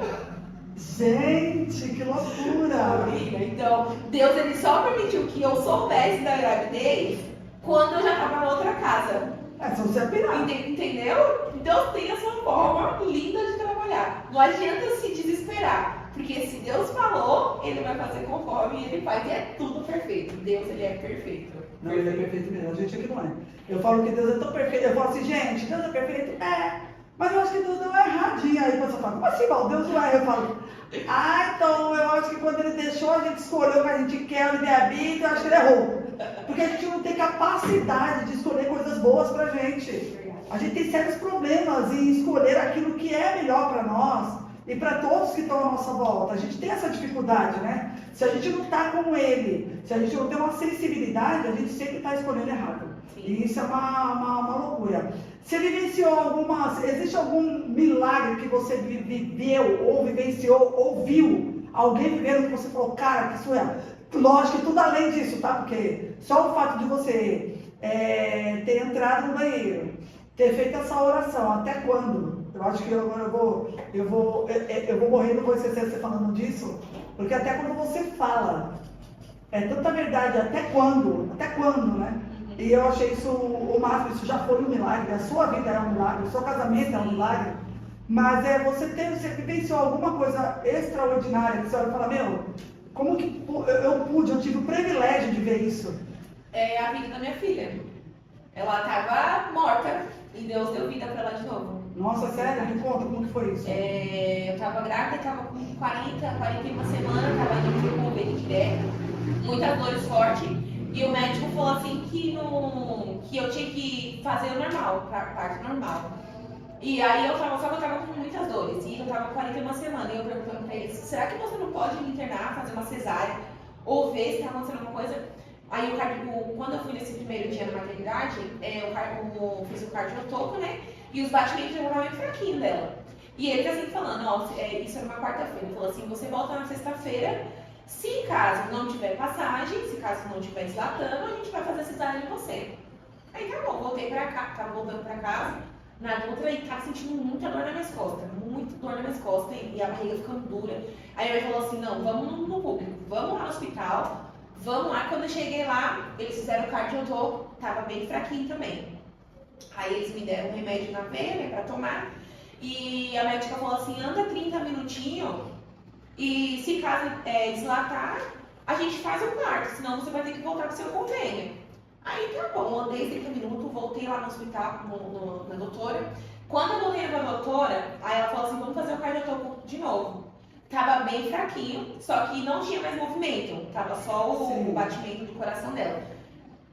Gente, que loucura! Então, Deus ele só permitiu que eu soubesse da gravidez quando eu já estava na outra casa. Se você pirar. Entendeu? Deus tem a sua forma linda de trabalhar. Não adianta se desesperar. Porque se Deus falou, ele vai fazer conforme ele faz. E é tudo perfeito. Deus, ele é perfeito. Não, ele é perfeito mesmo. A gente aqui não é. Eu falo que Deus é tão perfeito. Eu falo assim, gente, Deus é perfeito? É. Mas eu acho que Deus deu uma erradinha. Aí você fala, como assim, mal? Deus não é. Eu falo, então eu acho que quando ele deixou a gente escolher o que a gente quer, o livre-arbítrio, eu acho que ele errou. Porque a gente não tem capacidade de escolher coisas boas pra gente. A gente tem sérios problemas em escolher aquilo que é melhor para nós e para todos que estão à nossa volta. A gente tem essa dificuldade, né? Se a gente não está como ele, se a gente não tem uma sensibilidade, a gente sempre está escolhendo errado. Sim. E isso é uma loucura. Você vivenciou existe algum milagre que você viveu, ou vivenciou, ou viu alguém vivendo que você falou, cara, que isso é... Lógico que tudo além disso, tá? Porque só o fato de você ter entrado no banheiro, ter feito essa oração, até quando? Eu acho que eu vou morrer, não vou esquecer você falando disso, porque até quando você fala, é tanta verdade, até quando, né? E eu achei isso o máximo, isso já foi um milagre, a sua vida é um milagre, o seu casamento é um milagre, mas você vivenciou alguma coisa extraordinária, que você olha e fala, meu, como que eu tive o privilégio de ver isso? É a vida da minha filha. Ela estava morta e Deus deu vida para ela de novo. Nossa, sério? Me conta como que foi isso? Eu estava grávida, estava com 41 semanas, estava indo para o convênio direto, muitas dores fortes. E o médico falou assim que eu tinha que fazer o normal, parto normal. E aí eu tava com muitas dores, e eu tava com 41 semanas, e eu perguntando pra eles, será que você não pode me internar, fazer uma cesárea, ou ver se tá acontecendo alguma coisa? Aí quando eu fui nesse primeiro dia na maternidade, eu fiz o cardiotoco, né, e os batimentos já estavam bem fraquinhos dela. E eles assim falando, isso era uma quarta-feira, ele falou assim, você volta na sexta-feira, se caso não tiver passagem, se caso não tiver eslatano, a gente vai fazer cesárea em você. Aí tá bom, voltei pra cá, tava voltando pra casa, na Dutra e tava sentindo muita dor nas minhas costas, muita dor nas minhas costas e a barriga ficando dura. Aí ele falou assim, não, vamos no público, vamos lá no hospital, vamos lá. Quando eu cheguei lá, eles fizeram o cardiotô, tava bem fraquinho também. Aí eles me deram um remédio na veia, né, pra tomar. E a médica falou assim, anda 30 minutinhos e se caso deslatar, a gente faz o parto, senão você vai ter que voltar pro seu convênio. Aí tá bom, andei 30 minutos, voltei lá no hospital, na doutora. Quando eu voltei na doutora, aí ela falou assim, vamos fazer o cardiotô de novo. Tava bem fraquinho, só que não tinha mais movimento, tava só o batimento do coração dela.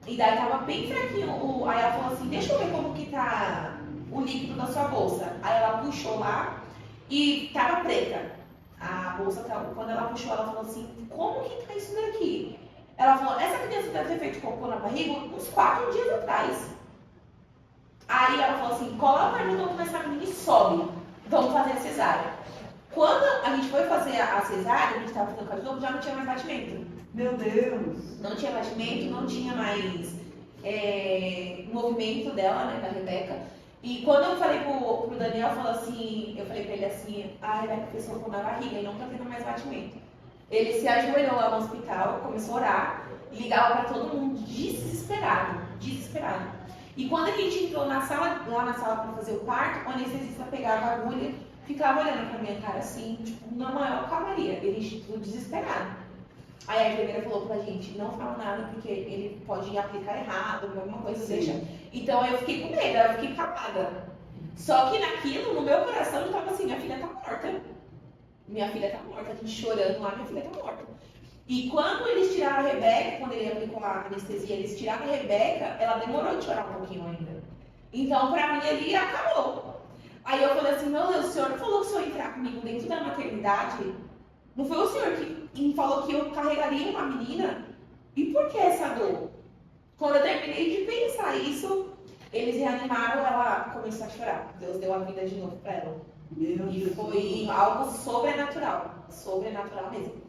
E daí tava bem fraquinho, aí ela falou assim, deixa eu ver como que tá o líquido da sua bolsa. Aí ela puxou lá e tava preta. A bolsa, quando ela puxou, ela falou assim, como que tá isso daqui? Ela falou, essa criança deve ter feito cocô na barriga uns 4 dias atrás. Aí ela falou assim, coloca o cardiotô nessa menina e sobe. Vamos fazer a cesárea. Quando a gente foi fazer a cesárea, a gente estava fazendo o cardiotô, já não tinha mais batimento. Meu Deus! Não tinha batimento, não tinha mais movimento dela, né, da Rebeca. E quando eu falei pro Daniel, eu falei pra ele assim, a Rebeca fez cocô na barriga e não tá tendo mais batimento. Ele se ajoelhou lá no hospital, começou a orar, ligava para todo mundo, desesperado, desesperado. E quando a gente entrou lá na sala para fazer o parto, o anestesista pegava a agulha, ficava olhando pra minha cara assim, tipo, na maior calmaria, ele tudo desesperado. Aí a enfermeira falou pra gente, não fala nada, porque ele pode aplicar errado, alguma coisa, deixa. Então eu fiquei com medo, eu fiquei calada. Só que naquilo, no meu coração, eu tava assim, minha filha tá morta. Minha filha tá morta, a gente chorando lá, minha filha tá morta. E quando eles tiraram a Rebeca, quando ele aplicou a anestesia, eles tiraram a Rebeca, ela demorou de chorar um pouquinho ainda. Então, pra mim, ali acabou. Aí eu falei assim, meu Deus, o senhor não falou que o senhor ia entrar comigo dentro da maternidade? Não foi o senhor que falou que eu carregaria uma menina? E por que essa dor? Quando eu terminei de pensar isso, eles reanimaram, ela começou a chorar. Deus deu a vida de novo pra ela. E foi algo sobrenatural. Sobrenatural mesmo.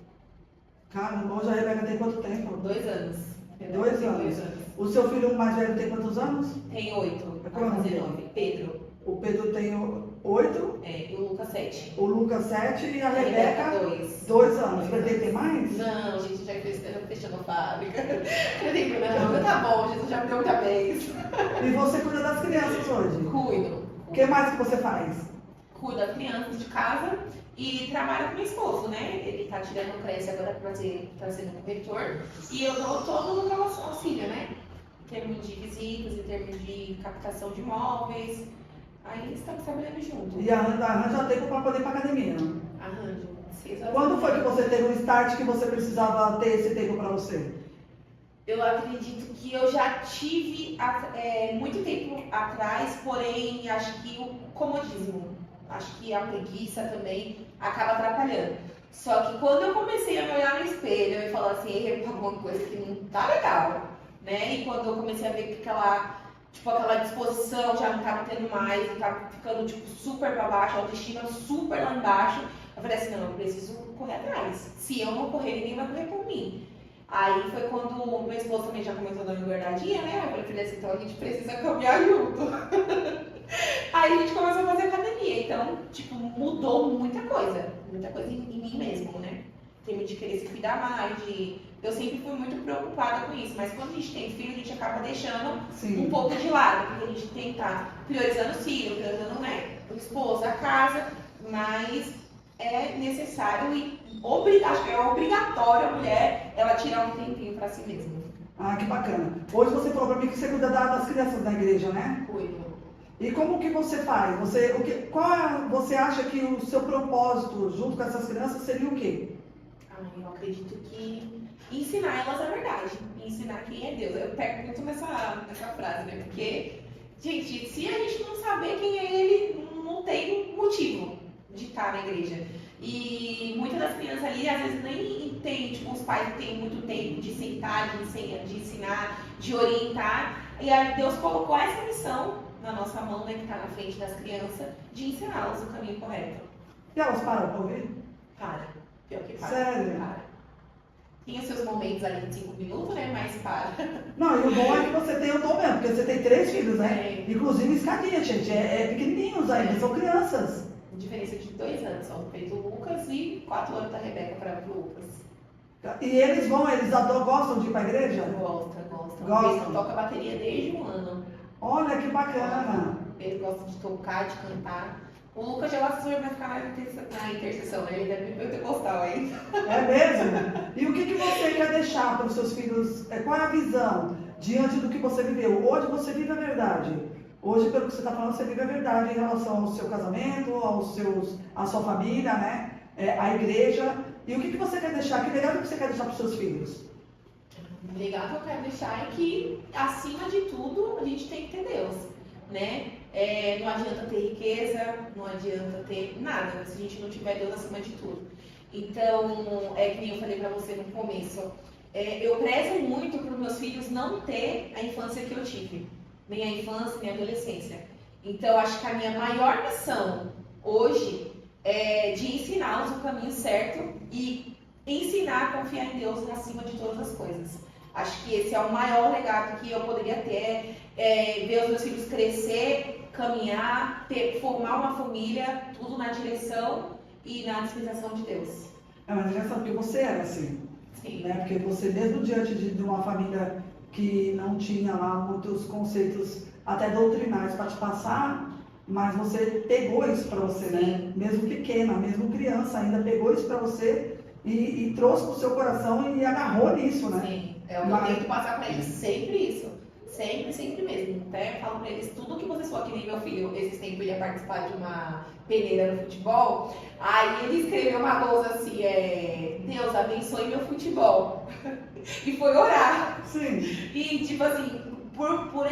Cara, hoje a Rebeca tem quanto tempo? 2 anos. 2 anos. O seu filho mais velho tem quantos anos? Tem 8. Qual é o Vai nome fazer dele? 9. Pedro. O Pedro tem 8. E o Lucas 7. O Lucas 7 e a Rebeca, Rebeca 2. 2 anos. Pretende ter mais? Não, gente, já fechando a fábrica. Eu digo, não, tá bom, Jesus já me deu muita vez. E você cuida das crianças hoje? Cuido. O que mais que você faz? Cuido das crianças de casa e trabalho com meu esposo, né? Ele tá tirando o CRES agora para sendo corretor. E eu dou todo o nosso auxílio, né? Em termos de visitas, em termos de captação de imóveis. Aí estamos trabalhando juntos. E arranja tempo para poder ir para academia? Arranjo. 6 horas. Quando foi que você teve um start que você precisava ter esse tempo para você? Eu acredito que eu já tive muito tempo atrás, porém acho que o comodismo, acho que a preguiça também acaba atrapalhando. Só que quando eu comecei a me olhar no espelho e falar assim, errei alguma coisa que não tá legal, né? E quando eu comecei a ver que aquela disposição já não tava tendo mais, tava ficando super pra baixo, a autoestima super lá embaixo, eu falei assim, não, eu preciso correr atrás. Se eu não correr, ninguém vai correr por mim. Aí foi quando o meu esposo também já começou a dar uma engordadinha, né? Eu falei assim, então a gente precisa caminhar junto. Aí a gente começou a fazer academia, então, mudou muita coisa em mim mesmo, né? Em termos de querer se cuidar mais, eu sempre fui muito preocupada com isso, mas quando a gente tem filho, a gente acaba deixando um pouco de lado, porque a gente tem que estar priorizando o filho, priorizando, né, o esposo, a casa, mas é necessário e acho que é obrigatório a mulher ela tirar um tempinho para si mesma. Ah, que bacana. Hoje você falou para mim que você cuida das crianças da igreja, né? Cuido. E como que você faz? Você acha que o seu propósito junto com essas crianças seria o quê? Eu acredito que ensinar elas a verdade, ensinar quem é Deus. Eu pego muito nessa frase, né? Porque, gente, se a gente não saber quem é Ele, não tem motivo de estar na igreja. E muitas das crianças ali, às vezes, nem tem, os pais não têm muito tempo de sentar, de ensinar, de orientar. E aí Deus colocou essa missão na nossa mão, né, que está na frente das crianças, de ensiná-las o caminho correto. E elas param para ouvir? Para. Pior que para. Sério? Para. Tem os seus momentos ali de 5 minutos, né? Mas para. Não, e o bom é que você tem o dom mesmo, porque você tem 3 filhos, né? É. Inclusive escadinha, gente, é pequenininhos ainda, são crianças. Diferença de 2 anos, só feito o Lucas e 4 anos da Rebeca para o Lucas. E eles gostam de ir pra igreja? Gosta. Gosta. Ele toca bateria desde 1 ano. Olha que bacana. Ele gosta de tocar, de cantar. O Lucas já gosta de vai ficar na intercessão, né? Ele é pentecostal aí. É mesmo? E o que você quer deixar para os seus filhos? Qual é a visão diante do que você viveu? Hoje você vive a verdade. Hoje, pelo que você está falando, você vive a verdade em relação ao seu casamento, à sua família, né? À igreja. E o que você quer deixar? Que legado que você quer deixar para os seus filhos? O legado que eu quero deixar é que, acima de tudo, a gente tem que ter Deus, né? Não adianta ter riqueza, não adianta ter nada, se a gente não tiver Deus acima de tudo. Então, que nem eu falei pra você no começo, eu prezo muito para os meus filhos não ter a infância que eu tive, nem a infância, nem a adolescência. Então, acho que a minha maior missão hoje é de ensiná-los o caminho certo e ensinar a confiar em Deus acima de todas as coisas. Acho que esse é o maior legado que eu poderia ter, ver os meus filhos crescer, caminhar, formar uma família, tudo na direção e na dispensação de Deus. Mas é engraçado porque você era assim. Sim. Né? Porque você, mesmo diante de uma família que não tinha lá muitos conceitos até doutrinais para te passar, mas você pegou isso para você, né? Mesmo pequena, mesmo criança, ainda pegou isso para você e trouxe para o seu coração e agarrou nisso, né? Sim, é o que eu tento passar para eles, sempre isso. Sempre mesmo. Até falo pra eles, tudo que vocês for, que nem meu filho, esses tempos ele ia participar de uma peneira no futebol, aí ele escreveu uma lousa assim, Deus abençoe meu futebol. E foi orar. Sim. E tipo assim, por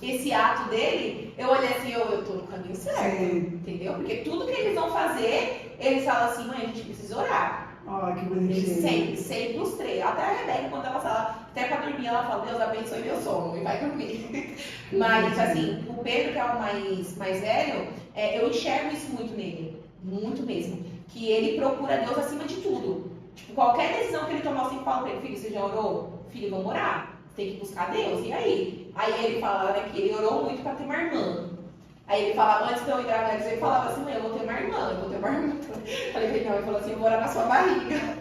esse ato dele, eu olhei assim, eu tô no caminho certo. Sim. Entendeu? Porque tudo que eles vão fazer, eles falam assim, mãe, a gente precisa orar. Olha que bonitinho. Sempre os 3. Até a Rebeca, quando ela fala, até pra dormir, ela fala, Deus abençoe meu sono e vai dormir. Mas, assim, o Pedro, que é o mais velho, eu enxergo isso muito nele. Muito mesmo. Que ele procura Deus acima de tudo. Tipo, qualquer decisão que ele tomar, eu sempre falo pra ele, filho, você já orou? Filho, vamos orar. Tem que buscar Deus. E aí? Aí ele fala, né, que ele orou muito pra ter uma irmã. Aí ele falava, antes de eu ir grávida, ele falava assim, mãe, eu vou ter uma irmã, eu vou ter uma irmã. Falei, não, ele falou assim, eu vou morar na sua barriga.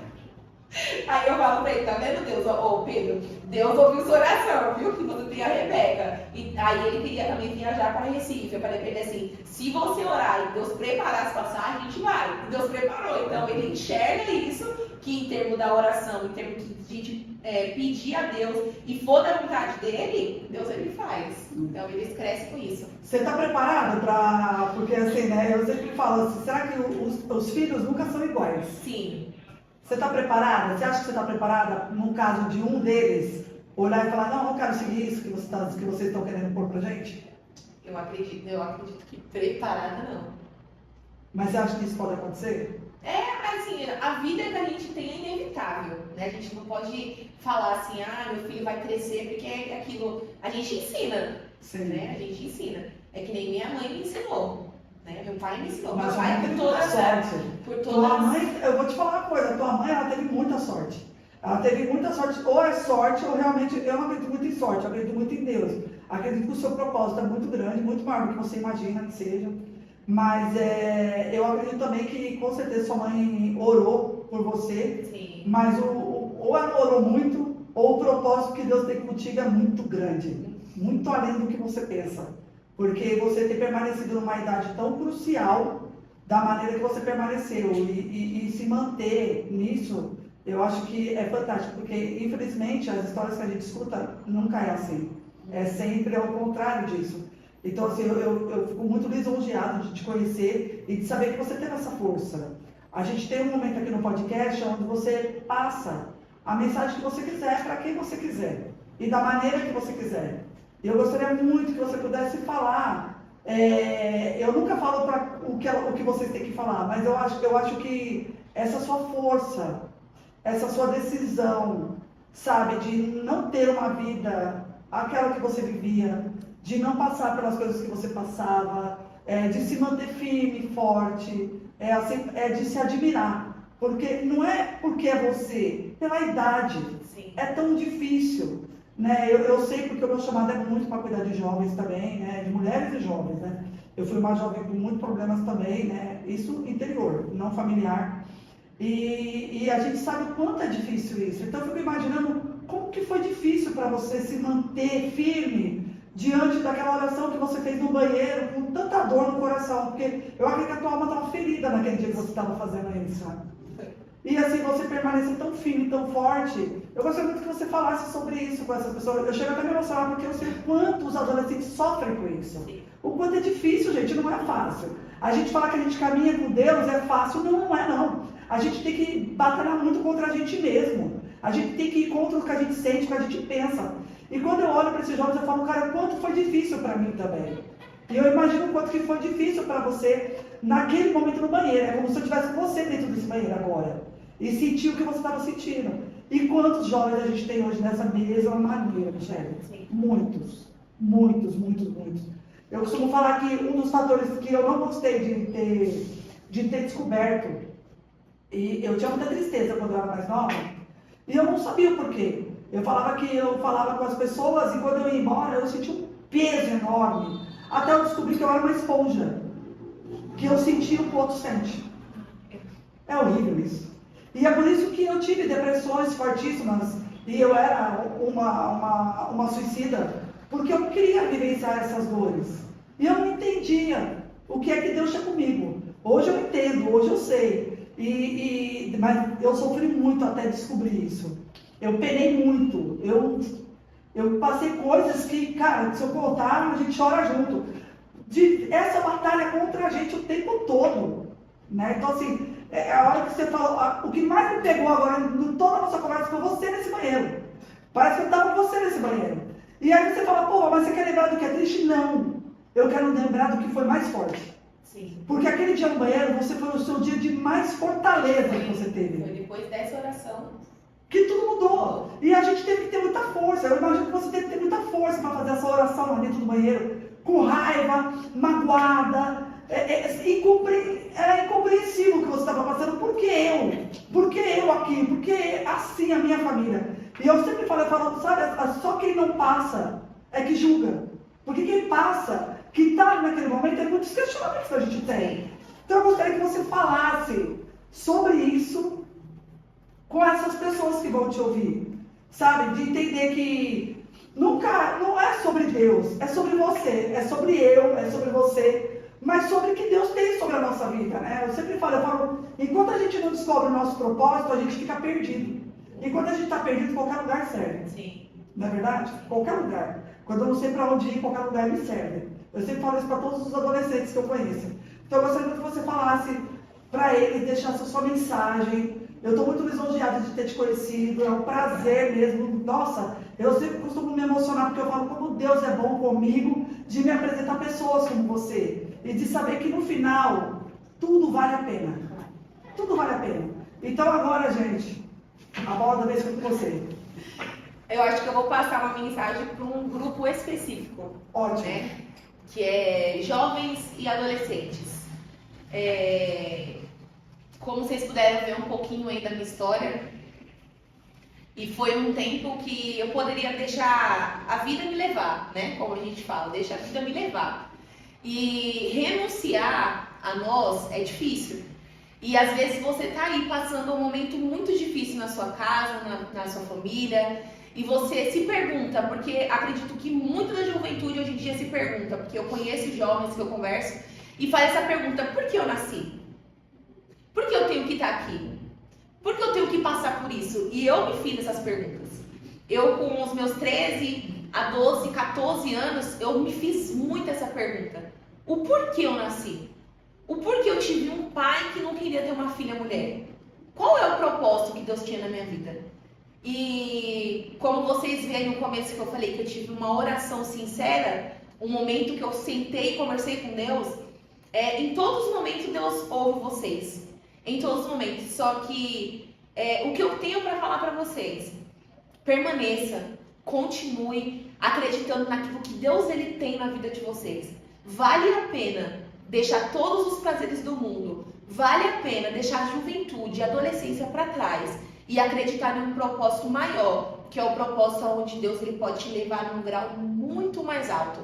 Aí eu falo pra ele, tá vendo Deus, ô Pedro, Deus ouviu sua oração, viu, que você tem a Rebeca. E aí ele queria também viajar para Recife, eu falei pra ele assim, se você orar e Deus preparar as passagens, a gente vai. E Deus preparou, então ele enxerga isso, que em termos da oração, em termos de a gente pedir a Deus e for da vontade dele, Deus ele faz. Então eles crescem com isso. Você está preparado para... Porque assim, né, eu sempre falo assim, será que os filhos nunca são iguais? Sim. Você está preparada? Você acha que você está preparada, no caso de um deles, olhar e falar, não quero seguir isso que vocês estão querendo pôr pra gente? Eu acredito que preparada não. Mas você acha que isso pode acontecer? Assim, a vida que a gente tem é inevitável, né? A gente não pode falar assim, meu filho vai crescer, porque é aquilo. A gente ensina, Sim. né? A gente ensina. É que nem minha mãe me ensinou, né? Meu pai me ensinou. Mas Meu pai teve por toda muita sorte. Tua mãe, eu vou te falar uma coisa, tua mãe, ela teve muita sorte. Ela teve muita sorte, ou é sorte, ou realmente, eu não acredito muito em sorte, eu acredito muito em Deus. Acredito que o seu propósito é muito grande, muito maior do que você imagina que seja. Mas eu acredito também que com certeza sua mãe orou por você. Sim. Mas ou ela orou muito, ou o propósito que Deus tem contigo é muito grande. Muito além do que você pensa. Porque você ter permanecido numa idade tão crucial, da maneira que você permaneceu, e se manter nisso, eu acho que é fantástico. Porque infelizmente as histórias que a gente escuta nunca é assim. É sempre ao contrário disso. Então, assim, eu fico muito lisonjeado de te conhecer e de saber que você teve essa força. A gente tem um momento aqui no podcast onde você passa a mensagem que você quiser para quem você quiser e da maneira que você quiser. E eu gostaria muito que você pudesse falar. Eu nunca falo para o que vocês têm que falar, mas eu acho que essa sua força, essa sua decisão, sabe, de não ter uma vida, aquela que você vivia, de não passar pelas coisas que você passava, de se manter firme, forte, de se admirar. Porque não é porque é você, pela idade. Sim. É tão difícil, né? Eu sei porque o meu chamado é muito para cuidar de jovens também, né? De mulheres e jovens, né? Eu fui uma jovem com muitos problemas também, né? Isso interior, não familiar. E a gente sabe o quanto é difícil isso. Então eu fico imaginando como que foi difícil para você se manter firme diante daquela oração que você fez no banheiro, com tanta dor no coração. Porque eu acredito que a tua alma estava ferida naquele dia que você estava fazendo isso, sabe? E assim, você permaneceu tão firme, tão forte. Eu gostaria muito que você falasse sobre isso com essas pessoas. Eu chego até a me emocionar porque eu sei o quanto os adolescentes sofrem com isso. O quanto é difícil, gente, não é fácil. A gente fala que a gente caminha com Deus é fácil, não é não. A gente tem que batalhar muito contra a gente mesmo. A gente tem que ir contra o que a gente sente, o que a gente pensa. E quando eu olho para esses jovens, eu falo, cara, o quanto foi difícil para mim também. E eu imagino o quanto que foi difícil para você naquele momento no banheiro. É como se eu estivesse com você dentro desse banheiro agora. E sentir o que você estava sentindo. E quantos jovens a gente tem hoje nessa mesma maneira, Michele? Muitos. Muitos, muitos, muitos. Eu costumo falar que um dos fatores que eu não gostei de ter descoberto, e eu tinha muita tristeza quando eu era mais nova, e eu não sabia o porquê. Eu falava com as pessoas e quando eu ia embora eu sentia um peso enorme. Até eu descobri que eu era uma esponja. Que eu sentia o que o outro sente. É horrível isso. E é por isso que eu tive depressões fortíssimas e eu era uma suicida, porque eu não queria vivenciar essas dores. E eu não entendia o que é que Deus tinha comigo. Hoje eu entendo, hoje eu sei. Mas eu sofri muito até descobrir isso. Eu penei muito. Eu passei coisas que, cara, se eu contar, a gente chora junto. Essa batalha contra a gente o tempo todo. Né? Então, assim, a hora que você falou, o que mais me pegou agora em toda a nossa conversa foi você nesse banheiro. Parece que eu estava com você nesse banheiro. E aí você fala, pô, mas você quer lembrar do que é triste? Não. Eu quero lembrar do que foi mais forte. Sim. Porque aquele dia no banheiro, você foi o seu dia de mais fortaleza que você teve. Foi depois dessa oração que tudo mudou. E a gente teve que ter muita força. Eu imagino que você teve que ter muita força para fazer essa oração lá dentro do banheiro, com raiva, magoada. Era incompreensível o que você estava passando. Por que eu? Por que eu aqui? Por que assim a minha família? E eu sempre falo, sabe, só quem não passa é que julga. Porque quem passa, que está naquele momento, é muitos questionamentos que a gente tem. Então eu gostaria que você falasse sobre isso com essas pessoas que vão te ouvir, sabe? De entender que não é sobre Deus, é sobre você, é sobre eu, é sobre você, mas sobre o que Deus tem sobre a nossa vida, né? Eu sempre falo, enquanto a gente não descobre o nosso propósito, a gente fica perdido. E quando a gente está perdido, qualquer lugar serve. Sim. Não é verdade? Qualquer lugar. Quando eu não sei para onde ir, qualquer lugar me serve. Eu sempre falo isso para todos os adolescentes que eu conheço. Então eu gostaria que você falasse para eles, deixasse a sua mensagem. Eu estou muito lisonjeada de ter te conhecido, é um prazer mesmo. Nossa, eu sempre costumo me emocionar porque eu falo como Deus é bom comigo de me apresentar pessoas como você e de saber que no final tudo vale a pena. Tudo vale a pena. Então agora, gente, a bola da vez foi com você. Eu acho que eu vou passar uma mensagem para um grupo específico. Ótimo. Né? Que é jovens e adolescentes. Como vocês puderam ver um pouquinho aí da minha história, e foi um tempo que eu poderia deixar a vida me levar, né? Como a gente fala, deixa a vida me levar. E renunciar a nós é difícil. E às vezes você tá aí passando um momento muito difícil na sua casa, na sua família, e você se pergunta, porque acredito que muito da juventude hoje em dia se pergunta, porque eu conheço jovens que eu converso, e faz essa pergunta, por que eu nasci? Por que eu tenho que estar aqui? Por que eu tenho que passar por isso? E eu me fiz essas perguntas. Eu, com os meus 13 a 12, 14 anos, eu me fiz muito essa pergunta. O porquê eu nasci? O porquê eu tive um pai que não queria ter uma filha mulher? Qual é o propósito que Deus tinha na minha vida? E como vocês veem no começo que eu falei que eu tive uma oração sincera, um momento que eu sentei e conversei com Deus, em todos os momentos Deus ouve vocês. Em todos os momentos. Só que o que eu tenho para falar para vocês, permaneça, continue acreditando naquilo que Deus ele tem na vida de vocês. Vale a pena deixar todos os prazeres do mundo Vale a pena deixar a juventude e a adolescência para trás e acreditar em um propósito maior, que é o propósito onde Deus ele pode te levar num grau muito mais alto.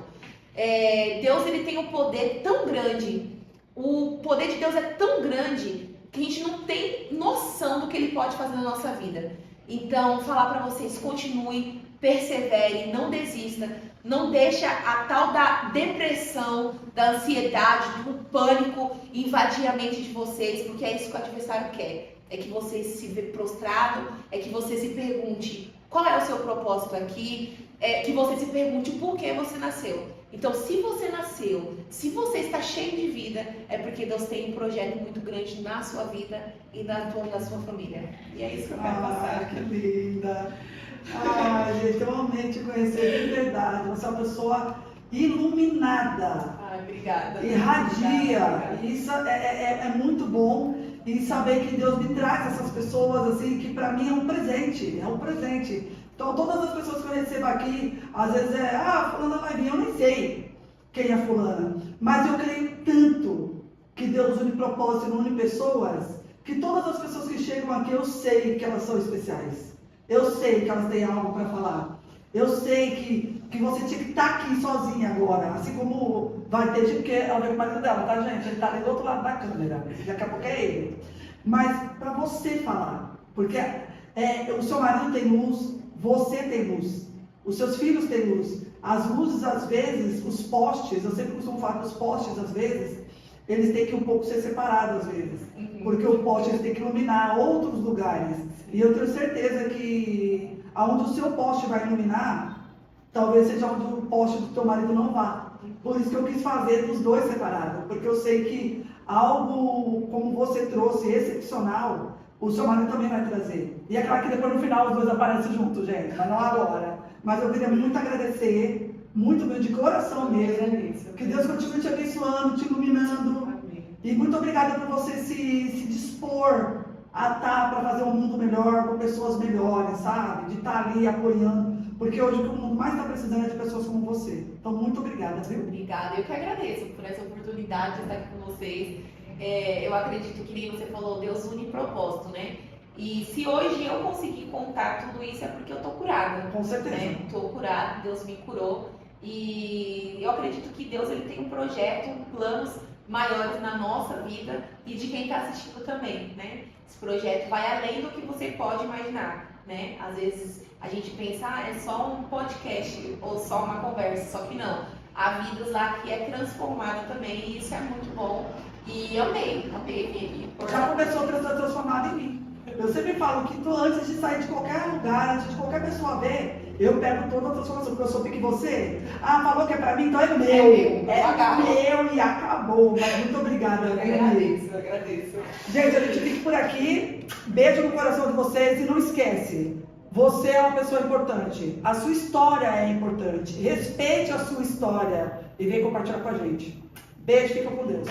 Deus ele tem um poder tão grande, o poder de Deus é tão grande que a gente não tem noção do que ele pode fazer na nossa vida. Então, falar para vocês, continue, persevere, não desista, não deixa a tal da depressão, da ansiedade, do pânico invadir a mente de vocês, porque é isso que o adversário quer. É que você se vê prostrado, é que você se pergunte qual é o seu propósito aqui, é que você se pergunte o porquê você nasceu. Então, se você nasceu, se você está cheio de vida, é porque Deus tem um projeto muito grande na sua vida e na sua família. E é isso que eu quero passar. Que linda! Ai, gente, eu amei te conhecer de verdade. Você é uma pessoa iluminada. Ai, obrigada. Irradia. Obrigada. Isso é muito bom. E saber que Deus me traz essas pessoas, assim, que pra mim é um presente. É um presente. Então, todas as pessoas que eu recebo aqui, às vezes fulana vai vir, eu nem sei quem é fulana. Mas eu creio tanto que Deus une propósito e une pessoas, que todas as pessoas que chegam aqui, eu sei que elas são especiais. Eu sei que elas têm algo para falar. Eu sei que você tinha que estar aqui sozinha agora, assim como vai ter gente, porque ela veio com o marido dela, tá, gente? Ele tá ali do outro lado da câmera, daqui a pouco é ele. Mas para você falar, porque o seu marido tem luz, você tem luz, os seus filhos têm luz. As luzes, às vezes, os postes, eu sempre costumo falar que os postes, às vezes, eles têm que um pouco ser separados, às vezes. Porque o poste ele tem que iluminar outros lugares. E eu tenho certeza que aonde o seu poste vai iluminar, talvez seja onde o poste do teu marido não vá. Por isso que eu quis fazer dos dois separados. Porque eu sei que algo como você trouxe, excepcional, o seu marido também vai trazer. E é claro que depois no final os dois aparecem juntos, gente, mas não agora. Mas eu queria muito agradecer, muito de coração mesmo. Que Deus continue te abençoando, te iluminando. Amém. E muito obrigada por você se dispor a estar para fazer um mundo melhor, com pessoas melhores, sabe? De estar ali apoiando. Porque hoje o que o mundo mais está precisando é de pessoas como você. Então, muito obrigada, viu? Obrigada. Eu que agradeço por essa oportunidade de estar aqui com vocês. Eu acredito que nem você falou, Deus une propósito, né? E se hoje eu conseguir contar tudo isso é porque eu tô curada. Com certeza. Né? Tô curada, Deus me curou. E eu acredito que Deus ele tem um projeto, planos maiores na nossa vida e de quem está assistindo também, né? Esse projeto vai além do que você pode imaginar, né? Às vezes a gente pensa, é só um podcast ou só uma conversa, só que não. Há vidas lá que é transformada também e isso é muito bom. E amei. Já começou a ser transformada em mim. Eu sempre falo que antes de sair de qualquer lugar, antes de qualquer pessoa ver, eu pego toda a transformação, porque eu sou pique você. falou que é pra mim, então é meu. Meu e acabou. Mas muito obrigada. Eu agradeço. Gente, a gente fica por aqui. Beijo no coração de vocês e não esquece. Você é uma pessoa importante. A sua história é importante. Respeite a sua história e vem compartilhar com a gente. Beijo, fica com Deus.